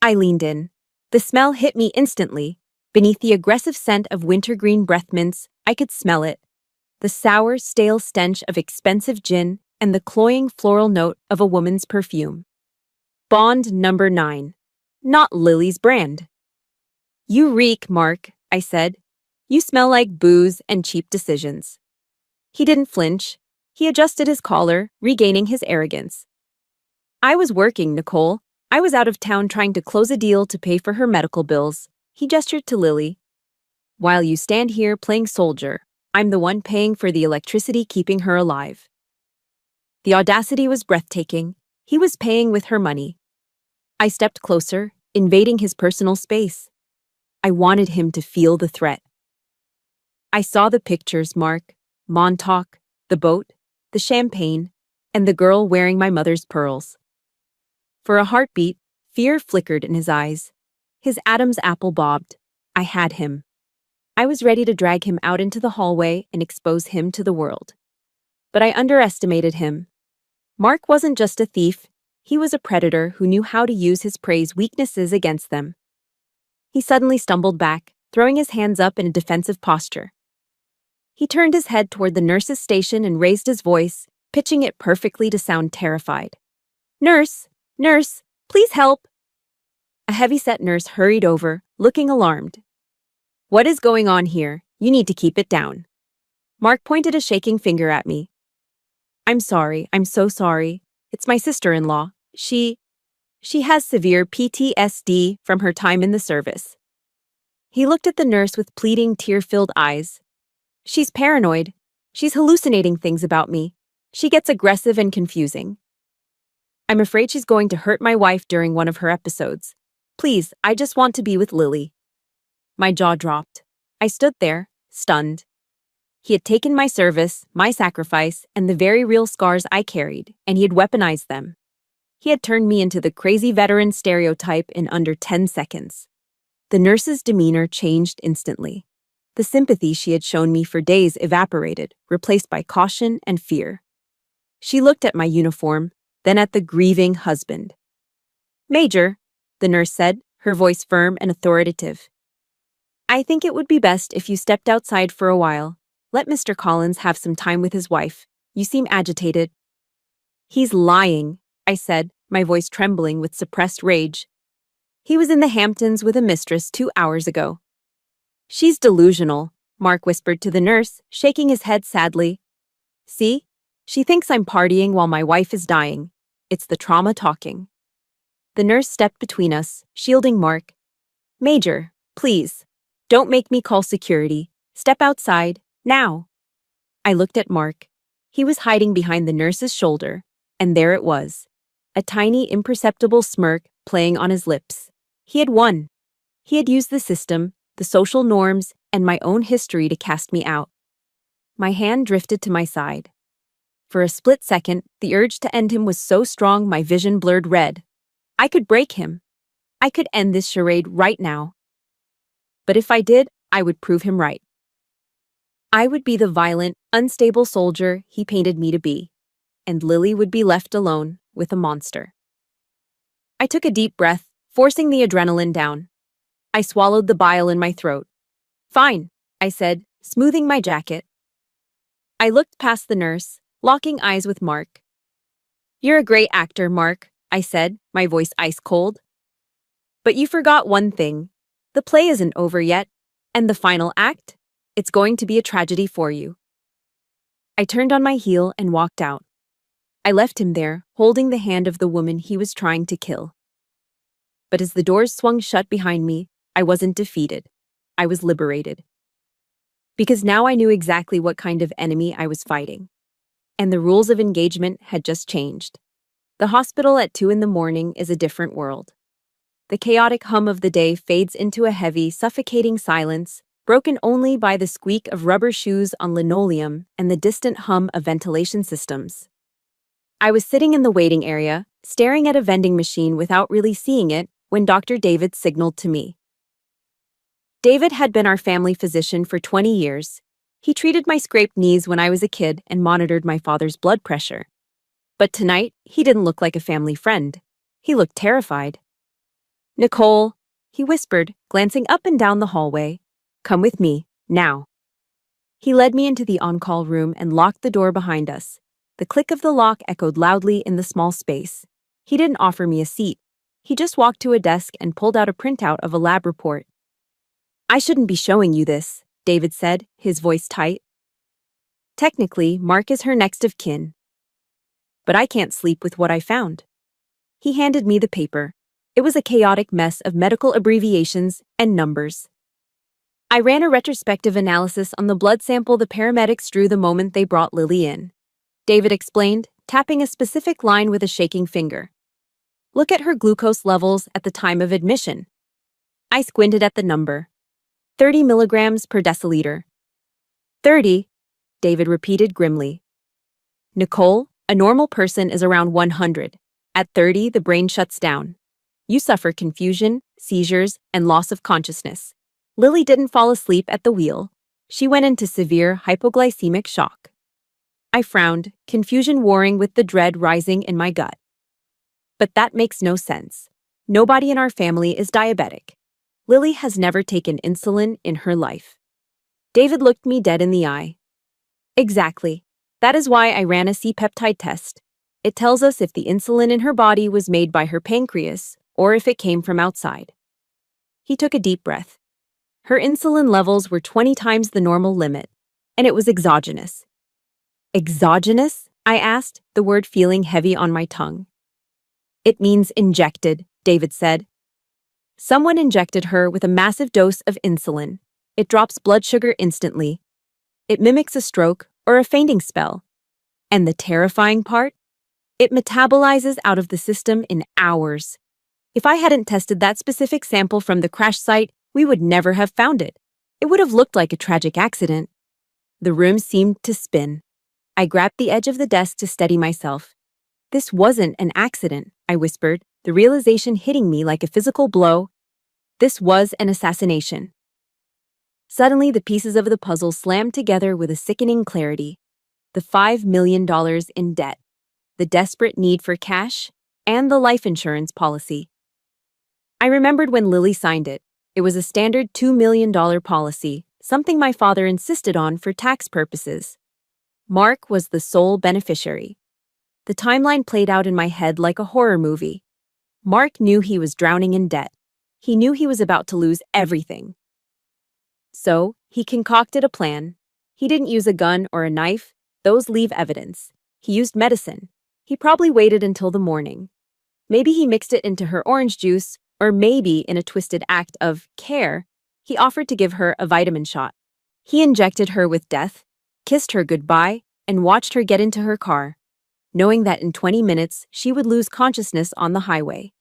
I leaned in. The smell hit me instantly. Beneath the aggressive scent of wintergreen breath mints, I could smell it. The sour, stale stench of expensive gin and the cloying floral note of a woman's perfume. Bond number 9. Not Lily's brand. "You reek, Mark," I said. "You smell like booze and cheap decisions." He didn't flinch. He adjusted his collar, regaining his arrogance. "I was working, Nicole. I was out of town trying to close a deal to pay for her medical bills." He gestured to Lily. "While you stand here playing soldier, I'm the one paying for the electricity keeping her alive." The audacity was breathtaking. He was paying with her money. I stepped closer, invading his personal space. I wanted him to feel the threat. I saw the pictures, Mark. Montauk, the boat, the champagne, and the girl wearing my mother's pearls. For a heartbeat, fear flickered in his eyes. His Adam's apple bobbed. I had him. I was ready to drag him out into the hallway and expose him to the world. But I underestimated him. Mark wasn't just a thief. He was a predator who knew how to use his prey's weaknesses against them. He suddenly stumbled back, throwing his hands up in a defensive posture. He turned his head toward the nurse's station and raised his voice, pitching it perfectly to sound terrified. "Nurse! Nurse! Please help!" A heavy-set nurse hurried over, looking alarmed. "What is going on here? You need to keep it down." Mark pointed a shaking finger at me. I'm so sorry. It's my sister-in-law. She has severe PTSD from her time in the service." He looked at the nurse with pleading, tear-filled eyes. "She's paranoid. She's hallucinating things about me. She gets aggressive and confusing. I'm afraid she's going to hurt my wife during one of her episodes. Please, I just want to be with Lily." My jaw dropped. I stood there, stunned. He had taken my service, my sacrifice, and the very real scars I carried, and he had weaponized them. He had turned me into the crazy veteran stereotype in under 10 seconds. The nurse's demeanor changed instantly. The sympathy she had shown me for days evaporated, replaced by caution and fear. She looked at my uniform, then at the grieving husband. "Major," the nurse said, her voice firm and authoritative. "I think it would be best if you stepped outside for a while. Let Mr. Collins have some time with his wife. You seem agitated." "He's lying," I said, my voice trembling with suppressed rage. "He was in the Hamptons with a mistress 2 hours ago." "She's delusional," Mark whispered to the nurse, shaking his head sadly. "See? She thinks I'm partying while my wife is dying. It's the trauma talking." The nurse stepped between us, shielding Mark. "Major, please, don't make me call security. Step outside, now." I looked at Mark. He was hiding behind the nurse's shoulder, and there it was, a tiny, imperceptible smirk playing on his lips. He had won. He had used the system, the social norms, and my own history to cast me out. My hand drifted to my side. For a split second, the urge to end him was so strong my vision blurred red. I could break him. I could end this charade right now. But if I did, I would prove him right. I would be the violent, unstable soldier he painted me to be, and Lily would be left alone with a monster. I took a deep breath, forcing the adrenaline down. I swallowed the bile in my throat. "Fine," I said, smoothing my jacket. I looked past the nurse, locking eyes with Mark. "You're a great actor, Mark," I said, my voice ice cold. "But you forgot one thing. The play isn't over yet, and the final act? It's going to be a tragedy for you." I turned on my heel and walked out. I left him there, holding the hand of the woman he was trying to kill. But as the doors swung shut behind me, I wasn't defeated. I was liberated. Because now I knew exactly what kind of enemy I was fighting. And the rules of engagement had just changed. The hospital at 2 a.m. is a different world. The chaotic hum of the day fades into a heavy, suffocating silence, broken only by the squeak of rubber shoes on linoleum and the distant hum of ventilation systems. I was sitting in the waiting area, staring at a vending machine without really seeing it, when Dr. David signaled to me. David had been our family physician for 20 years. He treated my scraped knees when I was a kid and monitored my father's blood pressure. But tonight, he didn't look like a family friend. He looked terrified. "Nicole," he whispered, glancing up and down the hallway. "Come with me, now." He led me into the on-call room and locked the door behind us. The click of the lock echoed loudly in the small space. He didn't offer me a seat. He just walked to a desk and pulled out a printout of a lab report. "I shouldn't be showing you this," David said, his voice tight. "Technically, Mark is her next of kin. But I can't sleep with what I found." He handed me the paper. It was a chaotic mess of medical abbreviations and numbers. I ran a retrospective analysis on the blood sample the paramedics drew the moment they brought Lily in. David explained, tapping a specific line with a shaking finger. "Look at her glucose levels at the time of admission." I squinted at the number. 30 milligrams per deciliter. 30, David repeated grimly. "Nicole, a normal person is around 100. At 30, the brain shuts down. You suffer confusion, seizures, and loss of consciousness. Lily didn't fall asleep at the wheel. She went into severe hypoglycemic shock." I frowned, confusion warring with the dread rising in my gut. "But that makes no sense. Nobody in our family is diabetic. Lily has never taken insulin in her life." David looked me dead in the eye. "Exactly. That is why I ran a C-peptide test. It tells us if the insulin in her body was made by her pancreas or if it came from outside." He took a deep breath. Her insulin levels were 20 times the normal limit, and it was exogenous. "Exogenous?" I asked, the word feeling heavy on my tongue. "It means injected," David said. "Someone injected her with a massive dose of insulin. It drops blood sugar instantly. It mimics a stroke or a fainting spell. And the terrifying part? It metabolizes out of the system in hours. If I hadn't tested that specific sample from the crash site, we would never have found it. It would have looked like a tragic accident. The room seemed to spin. I grabbed the edge of the desk to steady myself. This wasn't an accident, I whispered, the realization hitting me like a physical blow. This was an assassination. Suddenly, the pieces of the puzzle slammed together with a sickening clarity. The $5 million in debt, the desperate need for cash, and the life insurance policy. I remembered when Lily signed it. It was a standard $2 million policy, something my father insisted on for tax purposes. Mark was the sole beneficiary. The timeline played out in my head like a horror movie. Mark knew he was drowning in debt. He knew he was about to lose everything. So, he concocted a plan. He didn't use a gun or a knife. Those leave evidence. He used medicine. He probably waited until the morning. Maybe he mixed it into her orange juice, or maybe in a twisted act of care, he offered to give her a vitamin shot. He injected her with death, kissed her goodbye, and watched her get into her car, knowing that in 20 minutes she would lose consciousness on the highway.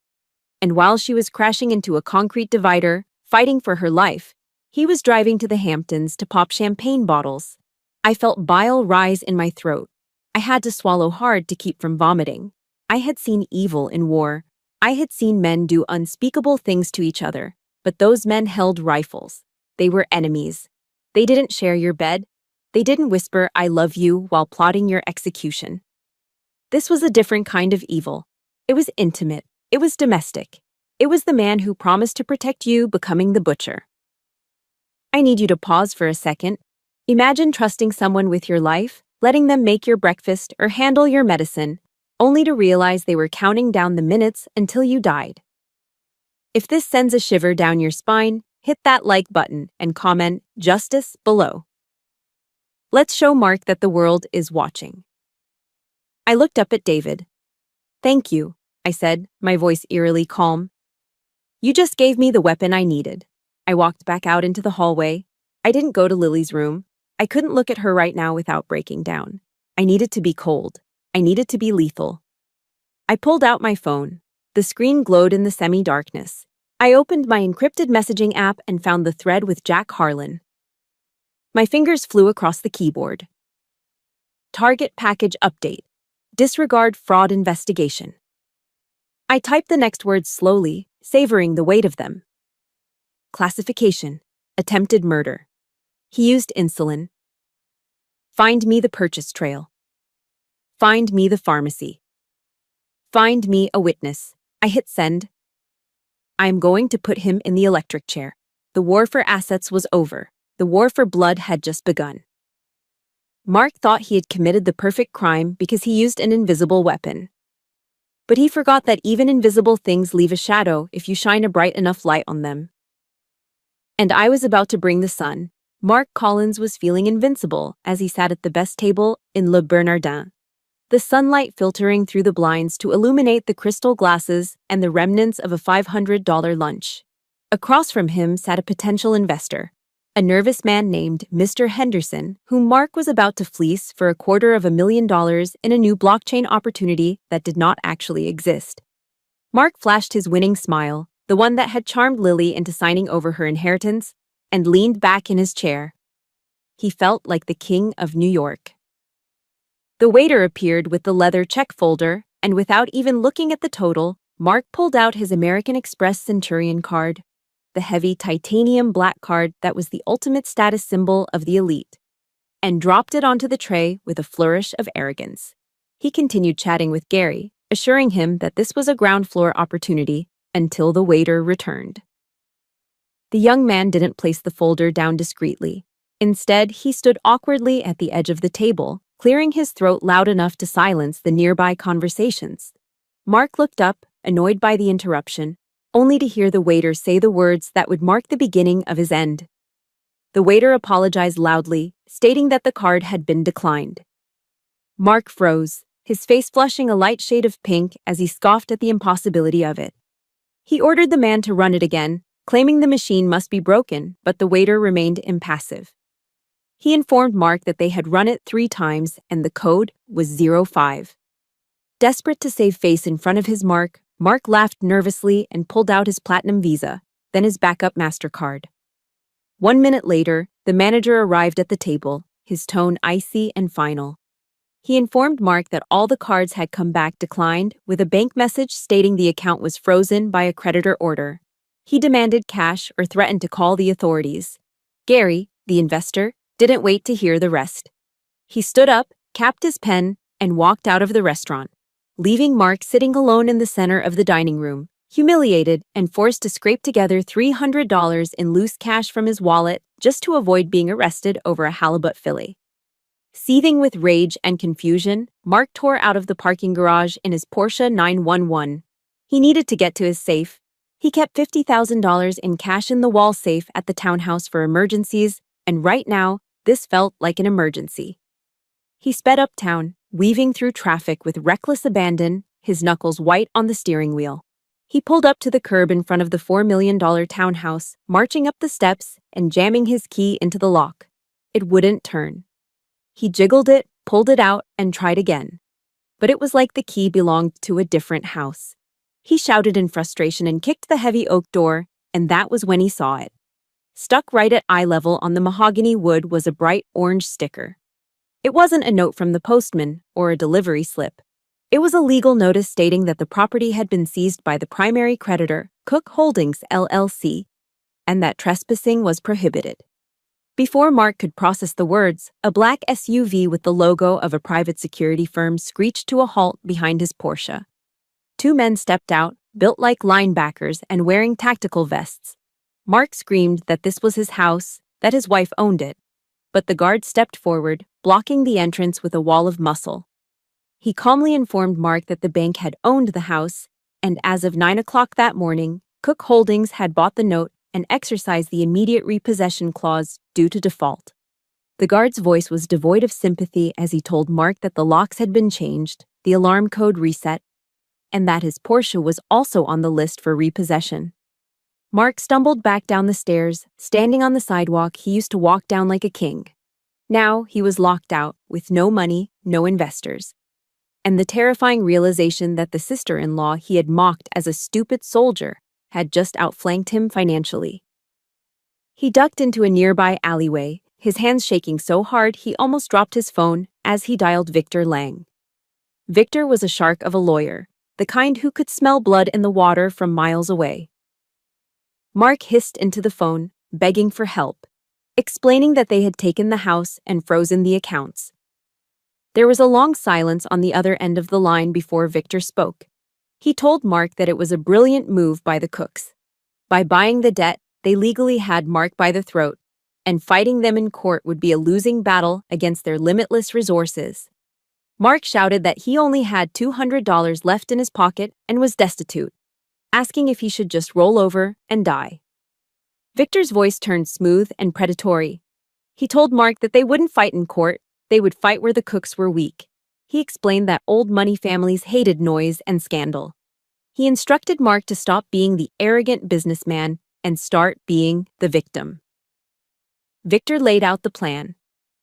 And while she was crashing into a concrete divider, fighting for her life, he was driving to the Hamptons to pop champagne bottles. I felt bile rise in my throat. I had to swallow hard to keep from vomiting. I had seen evil in war. I had seen men do unspeakable things to each other, but those men held rifles. They were enemies. They didn't share your bed. They didn't whisper, "I love you," while plotting your execution. This was a different kind of evil. It was intimate. It was domestic. It was the man who promised to protect you becoming the butcher. I need you to pause for a second. Imagine trusting someone with your life, letting them make your breakfast or handle your medicine, only to realize they were counting down the minutes until you died. If this sends a shiver down your spine, hit that like button and comment "Justice" below. Let's show Mark that the world is watching. I looked up at David. "Thank you," I said, my voice eerily calm. "You just gave me the weapon I needed." I walked back out into the hallway. I didn't go to Lily's room. I couldn't look at her right now without breaking down. I needed to be cold. I needed to be lethal. I pulled out my phone. The screen glowed in the semi-darkness. I opened my encrypted messaging app and found the thread with Jack Harlan. My fingers flew across the keyboard. Target package update. Disregard fraud investigation. I typed the next words slowly, savoring the weight of them. Classification: attempted murder. He used insulin. Find me the purchase trail. Find me the pharmacy. Find me a witness. I hit send. I am going to put him in the electric chair. The war for assets was over. The war for blood had just begun. Mark thought he had committed the perfect crime because he used an invisible weapon. But he forgot that even invisible things leave a shadow if you shine a bright enough light on them. And I was about to bring the sun. Mark Collins was feeling invincible as he sat at the best table in Le Bernardin, the sunlight filtering through the blinds to illuminate the crystal glasses and the remnants of a $500 lunch. Across from him sat a potential investor, a nervous man named Mr. Henderson, whom Mark was about to fleece for $250,000 in a new blockchain opportunity that did not actually exist. Mark flashed his winning smile, the one that had charmed Lily into signing over her inheritance, and leaned back in his chair. He felt like the king of New York. The waiter appeared with the leather check folder, and without even looking at the total, Mark pulled out his American Express Centurion card, the heavy titanium black card that was the ultimate status symbol of the elite, and dropped it onto the tray with a flourish of arrogance. He continued chatting with Gary, assuring him that this was a ground floor opportunity until the waiter returned. The young man didn't place the folder down discreetly. Instead, he stood awkwardly at the edge of the table, clearing his throat loud enough to silence the nearby conversations. Mark looked up, annoyed by the interruption, only to hear the waiter say the words that would mark the beginning of his end. The waiter apologized loudly, stating that the card had been declined. Mark froze, his face flushing a light shade of pink as he scoffed at the impossibility of it. He ordered the man to run it again, claiming the machine must be broken, but the waiter remained impassive. He informed Mark that they had run it 3 times and the code was 05. Desperate to save face in front of his Mark laughed nervously and pulled out his platinum Visa, then his backup MasterCard. 1 minute later, the manager arrived at the table, his tone icy and final. He informed Mark that all the cards had come back declined, with a bank message stating the account was frozen by a creditor order. He demanded cash or threatened to call the authorities. Gary, the investor, didn't wait to hear the rest. He stood up, capped his pen, and walked out of the restaurant, leaving Mark sitting alone in the center of the dining room, humiliated and forced to scrape together $300 in loose cash from his wallet just to avoid being arrested over a halibut fillet. Seething with rage and confusion, Mark tore out of the parking garage in his Porsche 911. He needed to get to his safe. He kept $50,000 in cash in the wall safe at the townhouse for emergencies, and right now, this felt like an emergency. He sped uptown, weaving through traffic with reckless abandon, his knuckles white on the steering wheel. He pulled up to the curb in front of the $4 million townhouse, marching up the steps and jamming his key into the lock. It wouldn't turn. He jiggled it, pulled it out, and tried again. But it was like the key belonged to a different house. He shouted in frustration and kicked the heavy oak door, and that was when he saw it. Stuck right at eye level on the mahogany wood was a bright orange sticker. It wasn't a note from the postman or a delivery slip. It was a legal notice stating that the property had been seized by the primary creditor, Cook Holdings, LLC, and that trespassing was prohibited. Before Mark could process the words, a black SUV with the logo of a private security firm screeched to a halt behind his Porsche. Two men stepped out, built like linebackers and wearing tactical vests. Mark screamed that this was his house, that his wife owned it. But the guard stepped forward, blocking the entrance with a wall of muscle. He calmly informed Mark that the bank had owned the house, and as of 9 o'clock that morning, Cook Holdings had bought the note and exercised the immediate repossession clause due to default. The guard's voice was devoid of sympathy as he told Mark that the locks had been changed, the alarm code reset, and that his Porsche was also on the list for repossession. Mark stumbled back down the stairs, standing on the sidewalk he used to walk down like a king. Now he was locked out, with no money, no investors. And the terrifying realization that the sister-in-law he had mocked as a stupid soldier had just outflanked him financially. He ducked into a nearby alleyway, his hands shaking so hard he almost dropped his phone as he dialed Victor Lang. Victor was a shark of a lawyer, the kind who could smell blood in the water from miles away. Mark hissed into the phone, begging for help, explaining that they had taken the house and frozen the accounts. There was a long silence on the other end of the line before Victor spoke. He told Mark that it was a brilliant move by the Cooks. By buying the debt, they legally had Mark by the throat, and fighting them in court would be a losing battle against their limitless resources. Mark shouted that he only had $200 left in his pocket and was destitute, asking if he should just roll over and die. Victor's voice turned smooth and predatory. He told Mark that they wouldn't fight in court, they would fight where the Cooks were weak. He explained that old money families hated noise and scandal. He instructed Mark to stop being the arrogant businessman and start being the victim. Victor laid out the plan.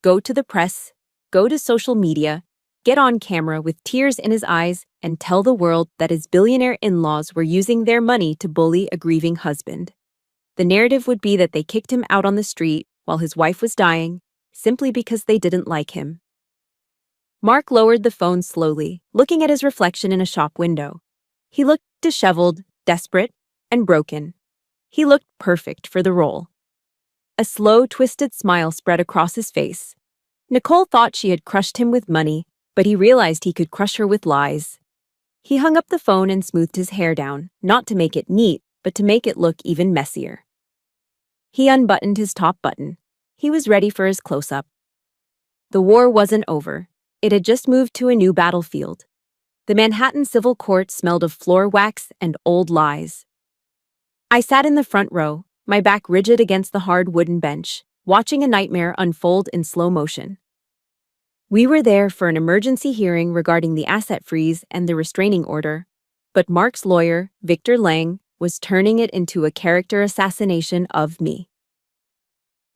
Go to the press, go to social media, get on camera with tears in his eyes, and tell the world that his billionaire in-laws were using their money to bully a grieving husband. The narrative would be that they kicked him out on the street while his wife was dying, simply because they didn't like him. Mark lowered the phone slowly, looking at his reflection in a shop window. He looked disheveled, desperate, and broken. He looked perfect for the role. A slow, twisted smile spread across his face. Nicole thought she had crushed him with money, but he realized he could crush her with lies. He hung up the phone and smoothed his hair down, not to make it neat, but to make it look even messier. He unbuttoned his top button. He was ready for his close-up. The war wasn't over. It had just moved to a new battlefield. The Manhattan civil court smelled of floor wax and old lies. I sat in the front row, my back rigid against the hard wooden bench, watching a nightmare unfold in slow motion. We were there for an emergency hearing regarding the asset freeze and the restraining order, but Mark's lawyer, Victor Lang, was turning it into a character assassination of me.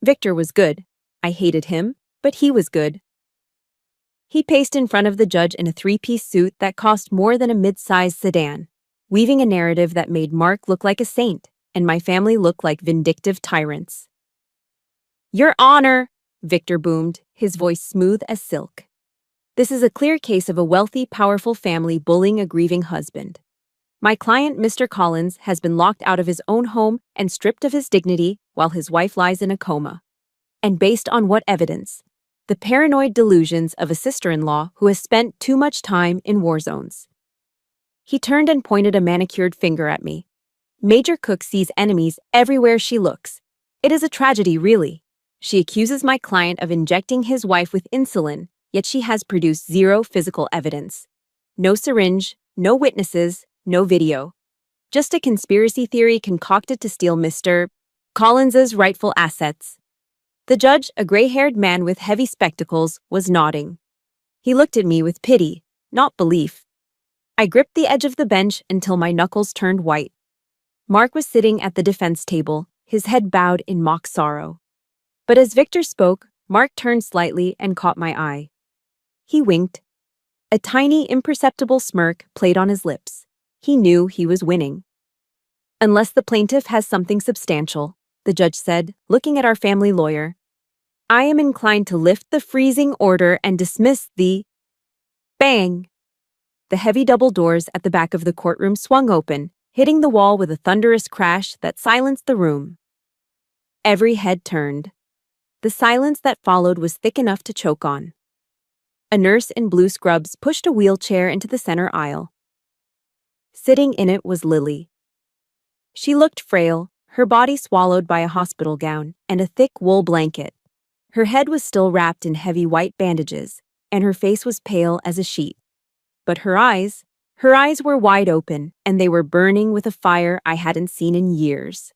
Victor was good. I hated him, but he was good. He paced in front of the judge in a three-piece suit that cost more than a mid-sized sedan, weaving a narrative that made Mark look like a saint and my family look like vindictive tyrants. Your Honor, Victor boomed, his voice smooth as silk. This is a clear case of a wealthy, powerful family bullying a grieving husband. My client, Mr. Collins, has been locked out of his own home and stripped of his dignity while his wife lies in a coma. And based on what evidence? The paranoid delusions of a sister-in-law who has spent too much time in war zones. He turned and pointed a manicured finger at me. Major Cook sees enemies everywhere she looks. It is a tragedy, really. She accuses my client of injecting his wife with insulin, yet she has produced zero physical evidence. No syringe, no witnesses, no video. Just a conspiracy theory concocted to steal Mr. Collins's rightful assets. The judge, a gray-haired man with heavy spectacles, was nodding. He looked at me with pity, not belief. I gripped the edge of the bench until my knuckles turned white. Mark was sitting at the defense table, his head bowed in mock sorrow. But as Victor spoke, Mark turned slightly and caught my eye. He winked. A tiny, imperceptible smirk played on his lips. He knew he was winning. Unless the plaintiff has something substantial, the judge said, looking at our family lawyer, I am inclined to lift the freezing order and dismiss the... Bang! The heavy double doors at the back of the courtroom swung open, hitting the wall with a thunderous crash that silenced the room. Every head turned. The silence that followed was thick enough to choke on. A nurse in blue scrubs pushed a wheelchair into the center aisle. Sitting in it was Lily. She looked frail, her body swallowed by a hospital gown and a thick wool blanket. Her head was still wrapped in heavy white bandages, and her face was pale as a sheet. But her eyes were wide open, and they were burning with a fire I hadn't seen in years.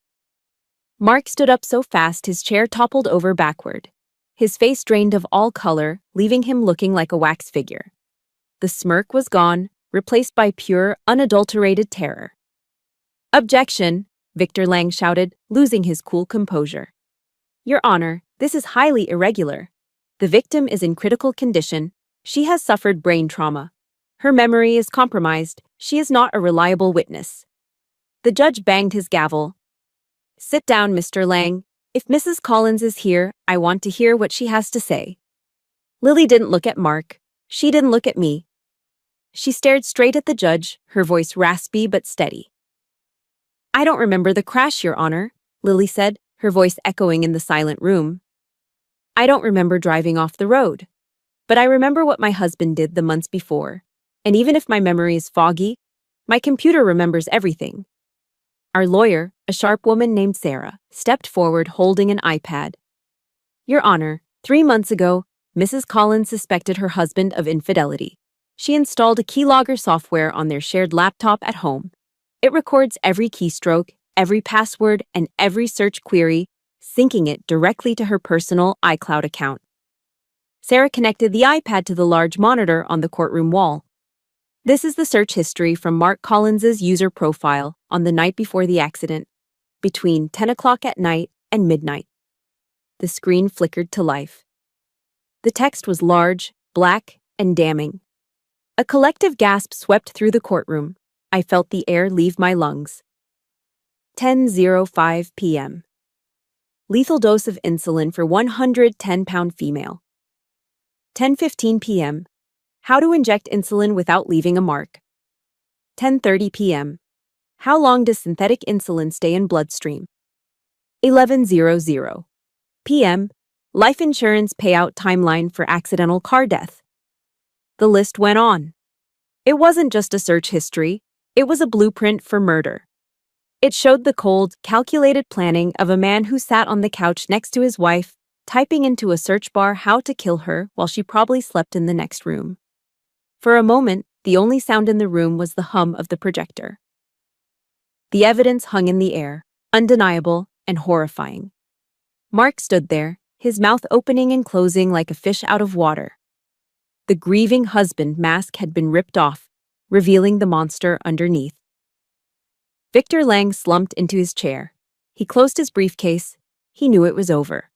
Mark stood up so fast his chair toppled over backward. His face drained of all color, leaving him looking like a wax figure. The smirk was gone, replaced by pure, unadulterated terror. Objection, Victor Lang shouted, losing his cool composure. Your Honor, this is highly irregular. The victim is in critical condition. She has suffered brain trauma. Her memory is compromised. She is not a reliable witness. The judge banged his gavel. Sit down, Mr. Lang. If Mrs. Collins is here, I want to hear what she has to say. Lily didn't look at Mark. She didn't look at me. She stared straight at the judge, her voice raspy but steady. I don't remember the crash, Your Honor, Lily said, her voice echoing in the silent room. I don't remember driving off the road. But I remember what my husband did the months before. And even if my memory is foggy, my computer remembers everything. Our lawyer, a sharp woman named Sarah, stepped forward holding an iPad. Your Honor, 3 months ago, Mrs. Collins suspected her husband of infidelity. She installed a keylogger software on their shared laptop at home. It records every keystroke, every password, and every search query, syncing it directly to her personal iCloud account. Sarah connected the iPad to the large monitor on the courtroom wall. This is the search history from Mark Collins's user profile on the night before the accident, between 10 o'clock at night and midnight. The screen flickered to life. The text was large, black, and damning. A collective gasp swept through the courtroom. I felt the air leave my lungs. 10:05 p.m. Lethal dose of insulin for 110-pound female. 10:15 p.m. How to inject insulin without leaving a mark. 10:30 p.m. How long does synthetic insulin stay in bloodstream? 11:00 p.m. Life insurance payout timeline for accidental car death. The list went on. It wasn't just a search history, it was a blueprint for murder. It showed the cold, calculated planning of a man who sat on the couch next to his wife, typing into a search bar how to kill her while she probably slept in the next room. For a moment, the only sound in the room was the hum of the projector. The evidence hung in the air, undeniable and horrifying. Mark stood there, his mouth opening and closing like a fish out of water. The grieving husband mask had been ripped off, revealing the monster underneath. Victor Lang slumped into his chair. He closed his briefcase. He knew it was over.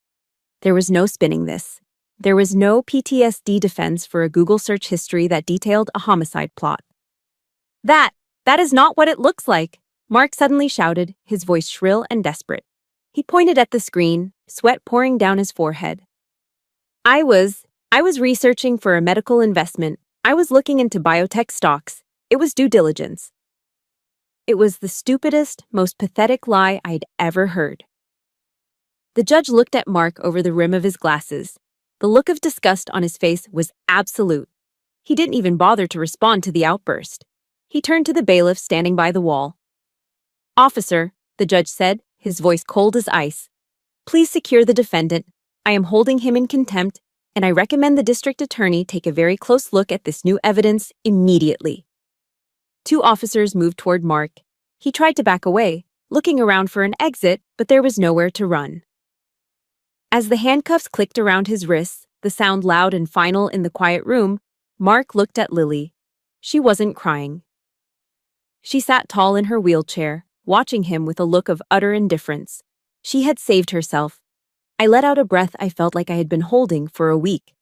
There was no spinning this. There was no PTSD defense for a Google search history that detailed a homicide plot. That is not what it looks like, Mark suddenly shouted, his voice shrill and desperate. He pointed at the screen, sweat pouring down his forehead. I was researching for a medical investment. I was looking into biotech stocks. It was due diligence. It was the stupidest, most pathetic lie I'd ever heard. The judge looked at Mark over the rim of his glasses. The look of disgust on his face was absolute. He didn't even bother to respond to the outburst. He turned to the bailiff standing by the wall. "Officer," the judge said, his voice cold as ice, "please secure the defendant. I am holding him in contempt, and I recommend the district attorney take a very close look at this new evidence immediately." Two officers moved toward Mark. He tried to back away, looking around for an exit, but there was nowhere to run. As the handcuffs clicked around his wrists, the sound loud and final in the quiet room, Mark looked at Lily. She wasn't crying. She sat tall in her wheelchair, watching him with a look of utter indifference. She had saved herself. I let out a breath I felt like I had been holding for a week.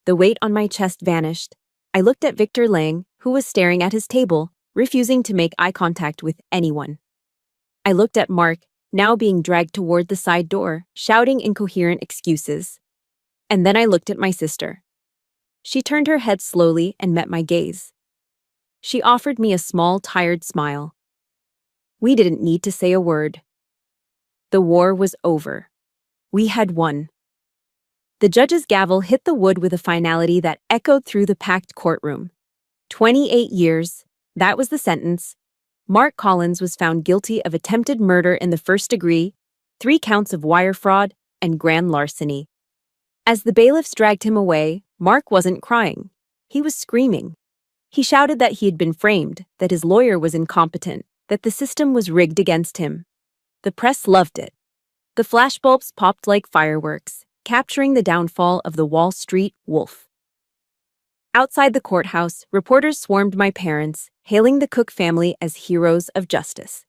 The weight on my chest vanished. I looked at Victor Lang, who was staring at his table, refusing to make eye contact with anyone. I looked at Mark, now being dragged toward the side door, shouting incoherent excuses. And then I looked at my sister. She turned her head slowly and met my gaze. She offered me a small, tired smile. We didn't need to say a word. The war was over. We had won. The judge's gavel hit the wood with a finality that echoed through the packed courtroom. 28 years, that was the sentence. Mark Collins was found guilty of attempted murder in the first degree, 3 counts of wire fraud, and grand larceny. As the bailiffs dragged him away, Mark wasn't crying. He was screaming. He shouted that he had been framed, that his lawyer was incompetent, that the system was rigged against him. The press loved it. The flashbulbs popped like fireworks, capturing the downfall of the Wall Street wolf. Outside the courthouse, reporters swarmed my parents, hailing the Cook family as heroes of justice.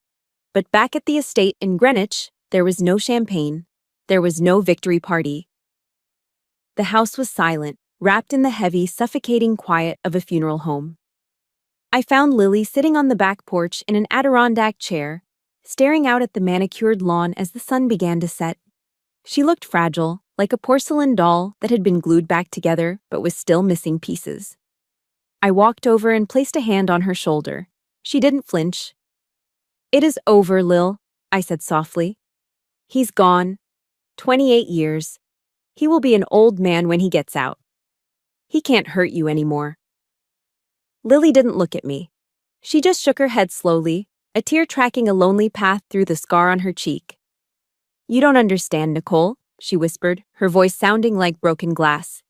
But back at the estate in Greenwich, there was no champagne. There was no victory party. The house was silent, wrapped in the heavy, suffocating quiet of a funeral home. I found Lily sitting on the back porch in an Adirondack chair, staring out at the manicured lawn as the sun began to set. She looked fragile, like a porcelain doll that had been glued back together but was still missing pieces. I walked over and placed a hand on her shoulder. She didn't flinch. "It is over, Lil," I said softly. "He's gone. 28 years. He will be an old man when he gets out. He can't hurt you anymore." Lily didn't look at me. She just shook her head slowly, a tear tracking a lonely path through the scar on her cheek. "You don't understand, Nicole," she whispered, her voice sounding like broken glass.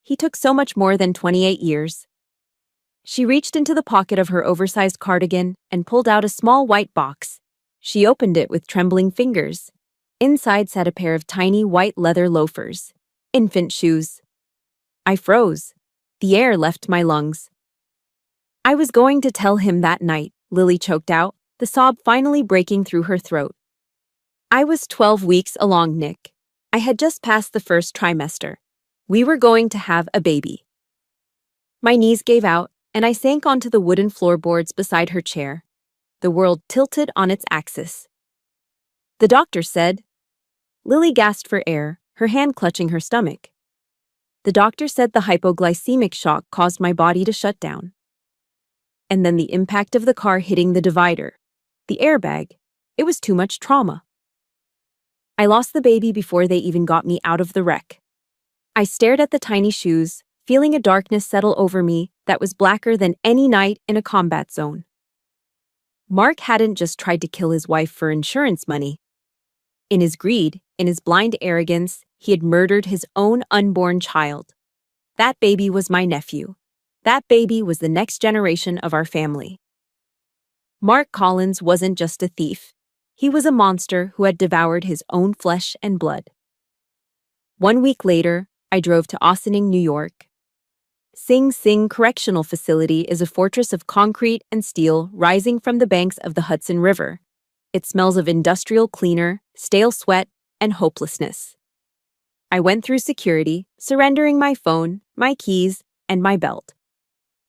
"He took so much more than 28 years. She reached into the pocket of her oversized cardigan and pulled out a small white box. She opened it with trembling fingers. Inside sat a pair of tiny white leather loafers. Infant shoes. I froze. The air left my lungs. "I was going to tell him that night," Lily choked out, the sob finally breaking through her throat. "I was 12 weeks along, Nick. I had just passed the first trimester. We were going to have a baby." My knees gave out, and I sank onto the wooden floorboards beside her chair. The world tilted on its axis. "The doctor said..." Lily gasped for air, her hand clutching her stomach. "The doctor said the hypoglycemic shock caused my body to shut down." And then the impact of the car hitting the divider. The airbag. It was too much trauma. I lost the baby before they even got me out of the wreck. I stared at the tiny shoes, feeling a darkness settle over me that was blacker than any night in a combat zone. Mark hadn't just tried to kill his wife for insurance money. In his greed, in his blind arrogance, he had murdered his own unborn child. That baby was my nephew. That baby was the next generation of our family. Mark Collins wasn't just a thief. He was a monster who had devoured his own flesh and blood. 1 week later, I drove to Ossining, New York. Sing Sing Correctional Facility is a fortress of concrete and steel rising from the banks of the Hudson River. It smells of industrial cleaner, stale sweat, and hopelessness. I went through security, surrendering my phone, my keys, and my belt.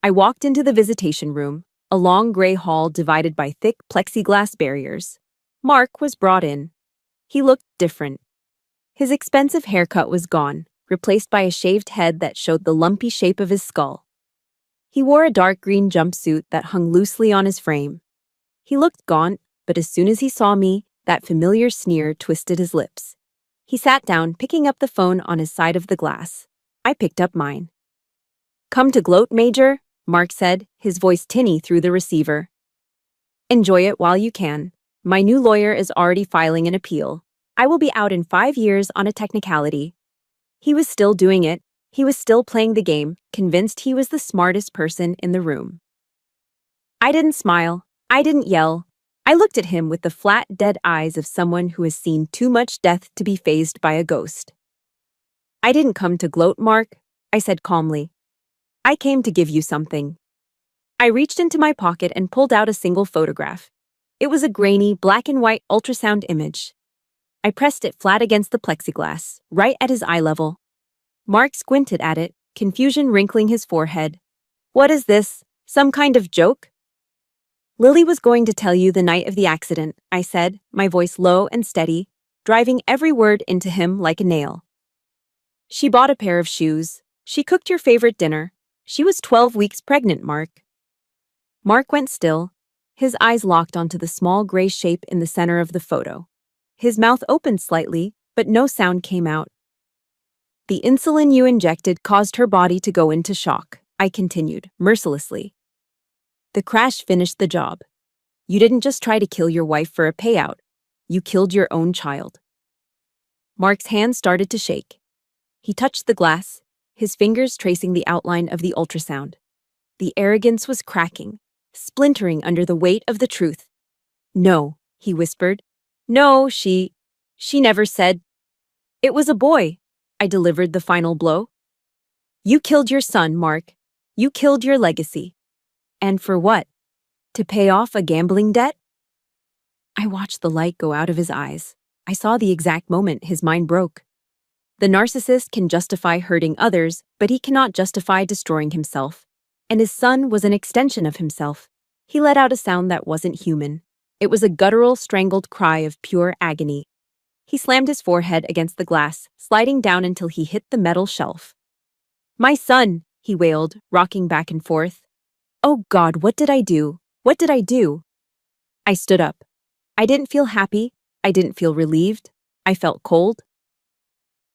I walked into the visitation room, a long gray hall divided by thick plexiglass barriers. Mark was brought in. He looked different. His expensive haircut was gone, replaced by a shaved head that showed the lumpy shape of his skull. He wore a dark green jumpsuit that hung loosely on his frame. He looked gaunt, but as soon as he saw me, that familiar sneer twisted his lips. He sat down, picking up the phone on his side of the glass. I picked up mine. "Come to gloat, Major," Mark said, his voice tinny through the receiver. "Enjoy it while you can. My new lawyer is already filing an appeal. I will be out in 5 years on a technicality." He was still doing it. He was still playing the game, convinced he was the smartest person in the room. I didn't smile. I didn't yell. I looked at him with the flat, dead eyes of someone who has seen too much death to be fazed by a ghost. "I didn't come to gloat, Mark," I said calmly. "I came to give you something." I reached into my pocket and pulled out a single photograph. It was a grainy, black and white ultrasound image. I pressed it flat against the plexiglass, right at his eye level. Mark squinted at it, confusion wrinkling his forehead. "What is this? Some kind of joke?" "Lily was going to tell you the night of the accident," I said, my voice low and steady, driving every word into him like a nail. "She bought a pair of shoes. She cooked your favorite dinner. She was 12 weeks pregnant, Mark." Mark went still, his eyes locked onto the small gray shape in the center of the photo. His mouth opened slightly, but no sound came out. "The insulin you injected caused her body to go into shock," I continued, mercilessly. "The crash finished the job. You didn't just try to kill your wife for a payout. You killed your own child." Mark's hand started to shake. He touched the glass, his fingers tracing the outline of the ultrasound. The arrogance was cracking, splintering under the weight of the truth. "No," he whispered. "No, she never said." "It was a boy." I delivered the final blow. "You killed your son, Mark. You killed your legacy. And for what? To pay off a gambling debt?" I watched the light go out of his eyes. I saw the exact moment his mind broke. The narcissist can justify hurting others, but he cannot justify destroying himself. And his son was an extension of himself. He let out a sound that wasn't human. It was a guttural, strangled cry of pure agony. He slammed his forehead against the glass, sliding down until he hit the metal shelf. "My son," he wailed, rocking back and forth. "Oh God, what did I do? What did I do?" I stood up. I didn't feel happy. I didn't feel relieved. I felt cold.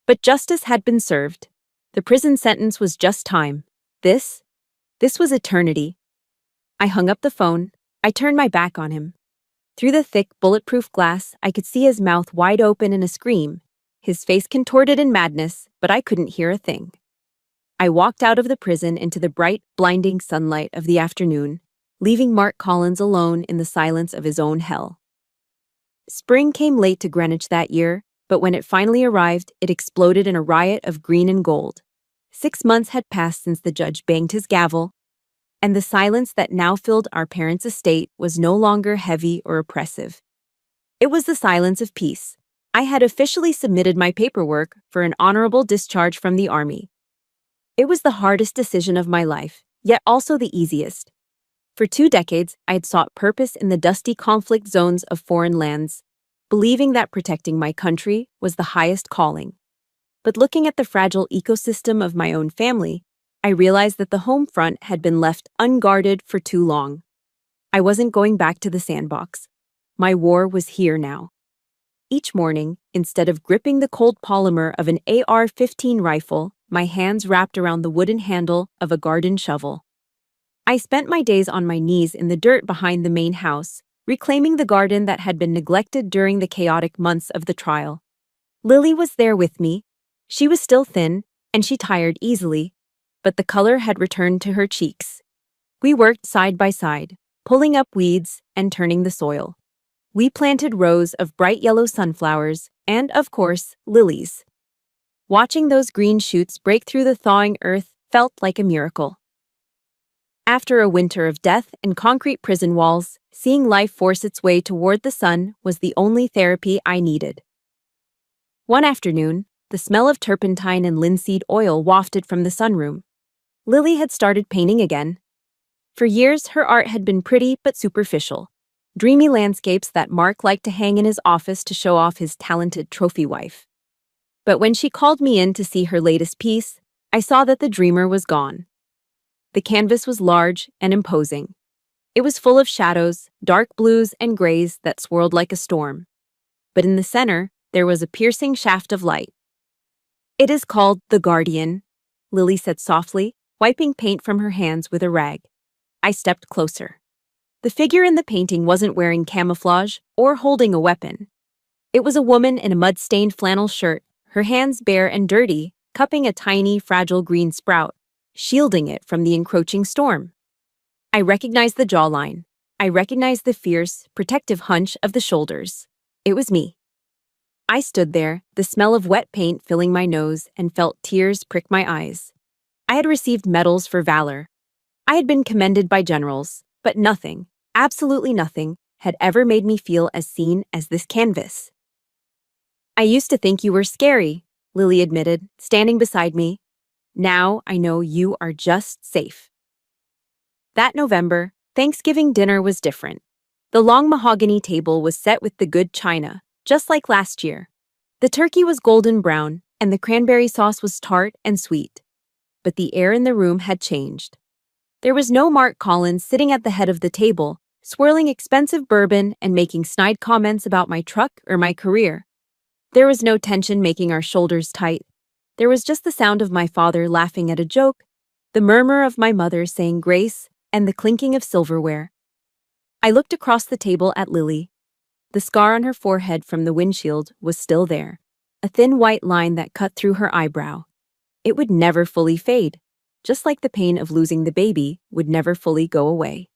But justice had been served. The prison sentence was just time. This was eternity. I hung up the phone. I turned my back on him. Through the thick, bulletproof glass, I could see his mouth wide open in a scream, his face contorted in madness, but I couldn't hear a thing. I walked out of the prison into the bright, blinding sunlight of the afternoon, leaving Mark Collins alone in the silence of his own hell. Spring came late to Greenwich that year, but when it finally arrived, it exploded in a riot of green and gold. 6 months had passed since the judge banged his gavel, and the silence that now filled our parents' estate was no longer heavy or oppressive. It was the silence of peace. I had officially submitted my paperwork for an honorable discharge from the Army. It was the hardest decision of my life, yet also the easiest. For 2 decades, I had sought purpose in the dusty conflict zones of foreign lands, believing that protecting my country was the highest calling. But looking at the fragile ecosystem of my own family, I realized that the home front had been left unguarded for too long. I wasn't going back to the sandbox. My war was here now. Each morning, instead of gripping the cold polymer of an AR-15 rifle, my hands wrapped around the wooden handle of a garden shovel. I spent my days on my knees in the dirt behind the main house, reclaiming the garden that had been neglected during the chaotic months of the trial. Lily was there with me. She was still thin, and she tired easily, but the color had returned to her cheeks. We worked side by side, pulling up weeds and turning the soil. We planted rows of bright yellow sunflowers and, of course, lilies. Watching those green shoots break through the thawing earth felt like a miracle. After a winter of death and concrete prison walls, seeing life force its way toward the sun was the only therapy I needed. One afternoon, the smell of turpentine and linseed oil wafted from the sunroom. Lily had started painting again. For years, her art had been pretty but superficial. dreamy landscapes that Mark liked to hang in his office to show off his talented trophy wife. But when she called me in to see her latest piece, I saw that the dreamer was gone. The canvas was large and imposing. It was full of shadows, dark blues and grays that swirled like a storm. But in the center, there was a piercing shaft of light. "It is called The Guardian," Lily said softly, wiping paint from her hands with a rag. I stepped closer. The figure in the painting wasn't wearing camouflage or holding a weapon. It was a woman in a mud-stained flannel shirt, her hands bare and dirty, cupping a tiny, fragile green sprout, shielding it from the encroaching storm. I recognized the jawline. I recognized the fierce, protective hunch of the shoulders. It was me. I stood there, the smell of wet paint filling my nose, and felt tears prick my eyes. I had received medals for valor. I had been commended by generals, but nothing, absolutely nothing, had ever made me feel as seen as this canvas. "I used to think you were scary," Lily admitted, standing beside me. "Now I know you are just safe." That November, Thanksgiving dinner was different. The long mahogany table was set with the good china, just like last year. The turkey was golden brown, and the cranberry sauce was tart and sweet. But the air in the room had changed. There was no Mark Collins sitting at the head of the table, swirling expensive bourbon and making snide comments about my truck or my career. There was no tension making our shoulders tight. There was just the sound of my father laughing at a joke, the murmur of my mother saying grace, and the clinking of silverware. I looked across the table at Lily. The scar on her forehead from the windshield was still there, a thin white line that cut through her eyebrow. It would never fully fade, just like the pain of losing the baby would never fully go away.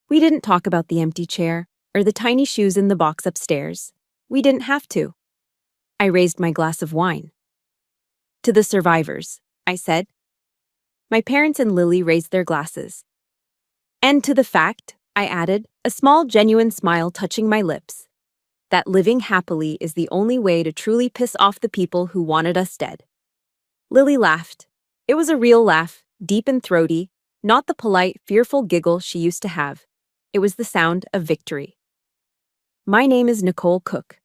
We didn't talk about the empty chair or the tiny shoes in the box upstairs. We didn't have to. I raised my glass of wine. "To the survivors," I said. My parents and Lily raised their glasses. "And to the fact," I added, a small genuine smile touching my lips, "that living happily is the only way to truly piss off the people who wanted us dead." Lily laughed. It was a real laugh, deep and throaty, not the polite, fearful giggle she used to have. It was the sound of victory. "My name is Nicole Cook.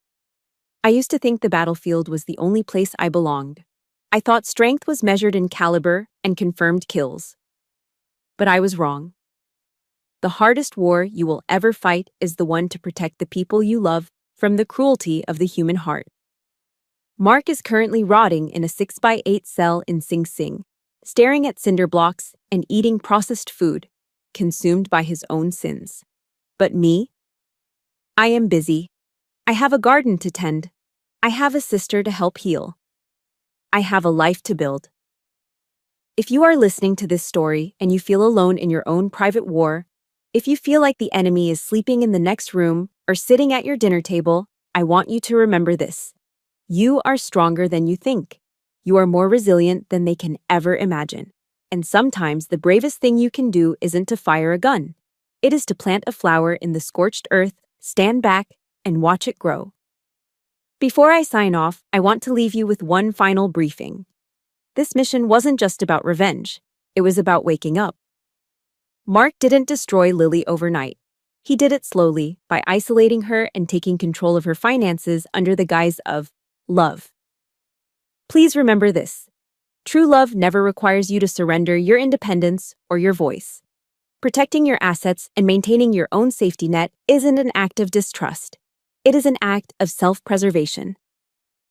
I used to think the battlefield was the only place I belonged. I thought strength was measured in caliber and confirmed kills. But I was wrong. The hardest war you will ever fight is the one to protect the people you love from the cruelty of the human heart." Mark is currently rotting in a 6x8 cell in Sing Sing, staring at cinder blocks and eating processed food, consumed by his own sins. But me? I am busy. I have a garden to tend. I have a sister to help heal. I have a life to build. If you are listening to this story and you feel alone in your own private war, if you feel like the enemy is sleeping in the next room or sitting at your dinner table, I want you to remember this. You are stronger than you think. You are more resilient than they can ever imagine. And sometimes the bravest thing you can do isn't to fire a gun. It is to plant a flower in the scorched earth, stand back, and watch it grow. Before I sign off, I want to leave you with one final briefing. This mission wasn't just about revenge. It was about waking up. Mark didn't destroy Lily overnight. He did it slowly, by isolating her and taking control of her finances under the guise of love. Please remember this. True love never requires you to surrender your independence or your voice. Protecting your assets and maintaining your own safety net isn't an act of distrust. It is an act of self-preservation.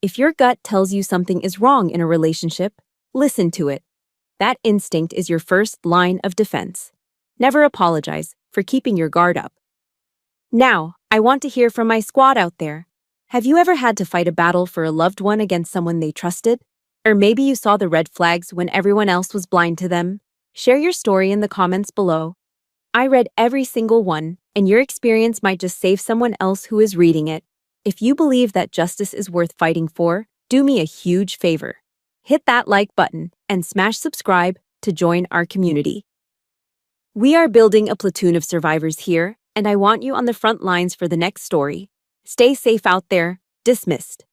If your gut tells you something is wrong in a relationship, listen to it. That instinct is your first line of defense. Never apologize for keeping your guard up. Now, I want to hear from my squad out there. Have you ever had to fight a battle for a loved one against someone they trusted? Or maybe you saw the red flags when everyone else was blind to them? Share your story in the comments below. I read every single one, and your experience might just save someone else who is reading it. If you believe that justice is worth fighting for, do me a huge favor. Hit that like button and smash subscribe to join our community. We are building a platoon of survivors here, and I want you on the front lines for the next story. Stay safe out there. Dismissed.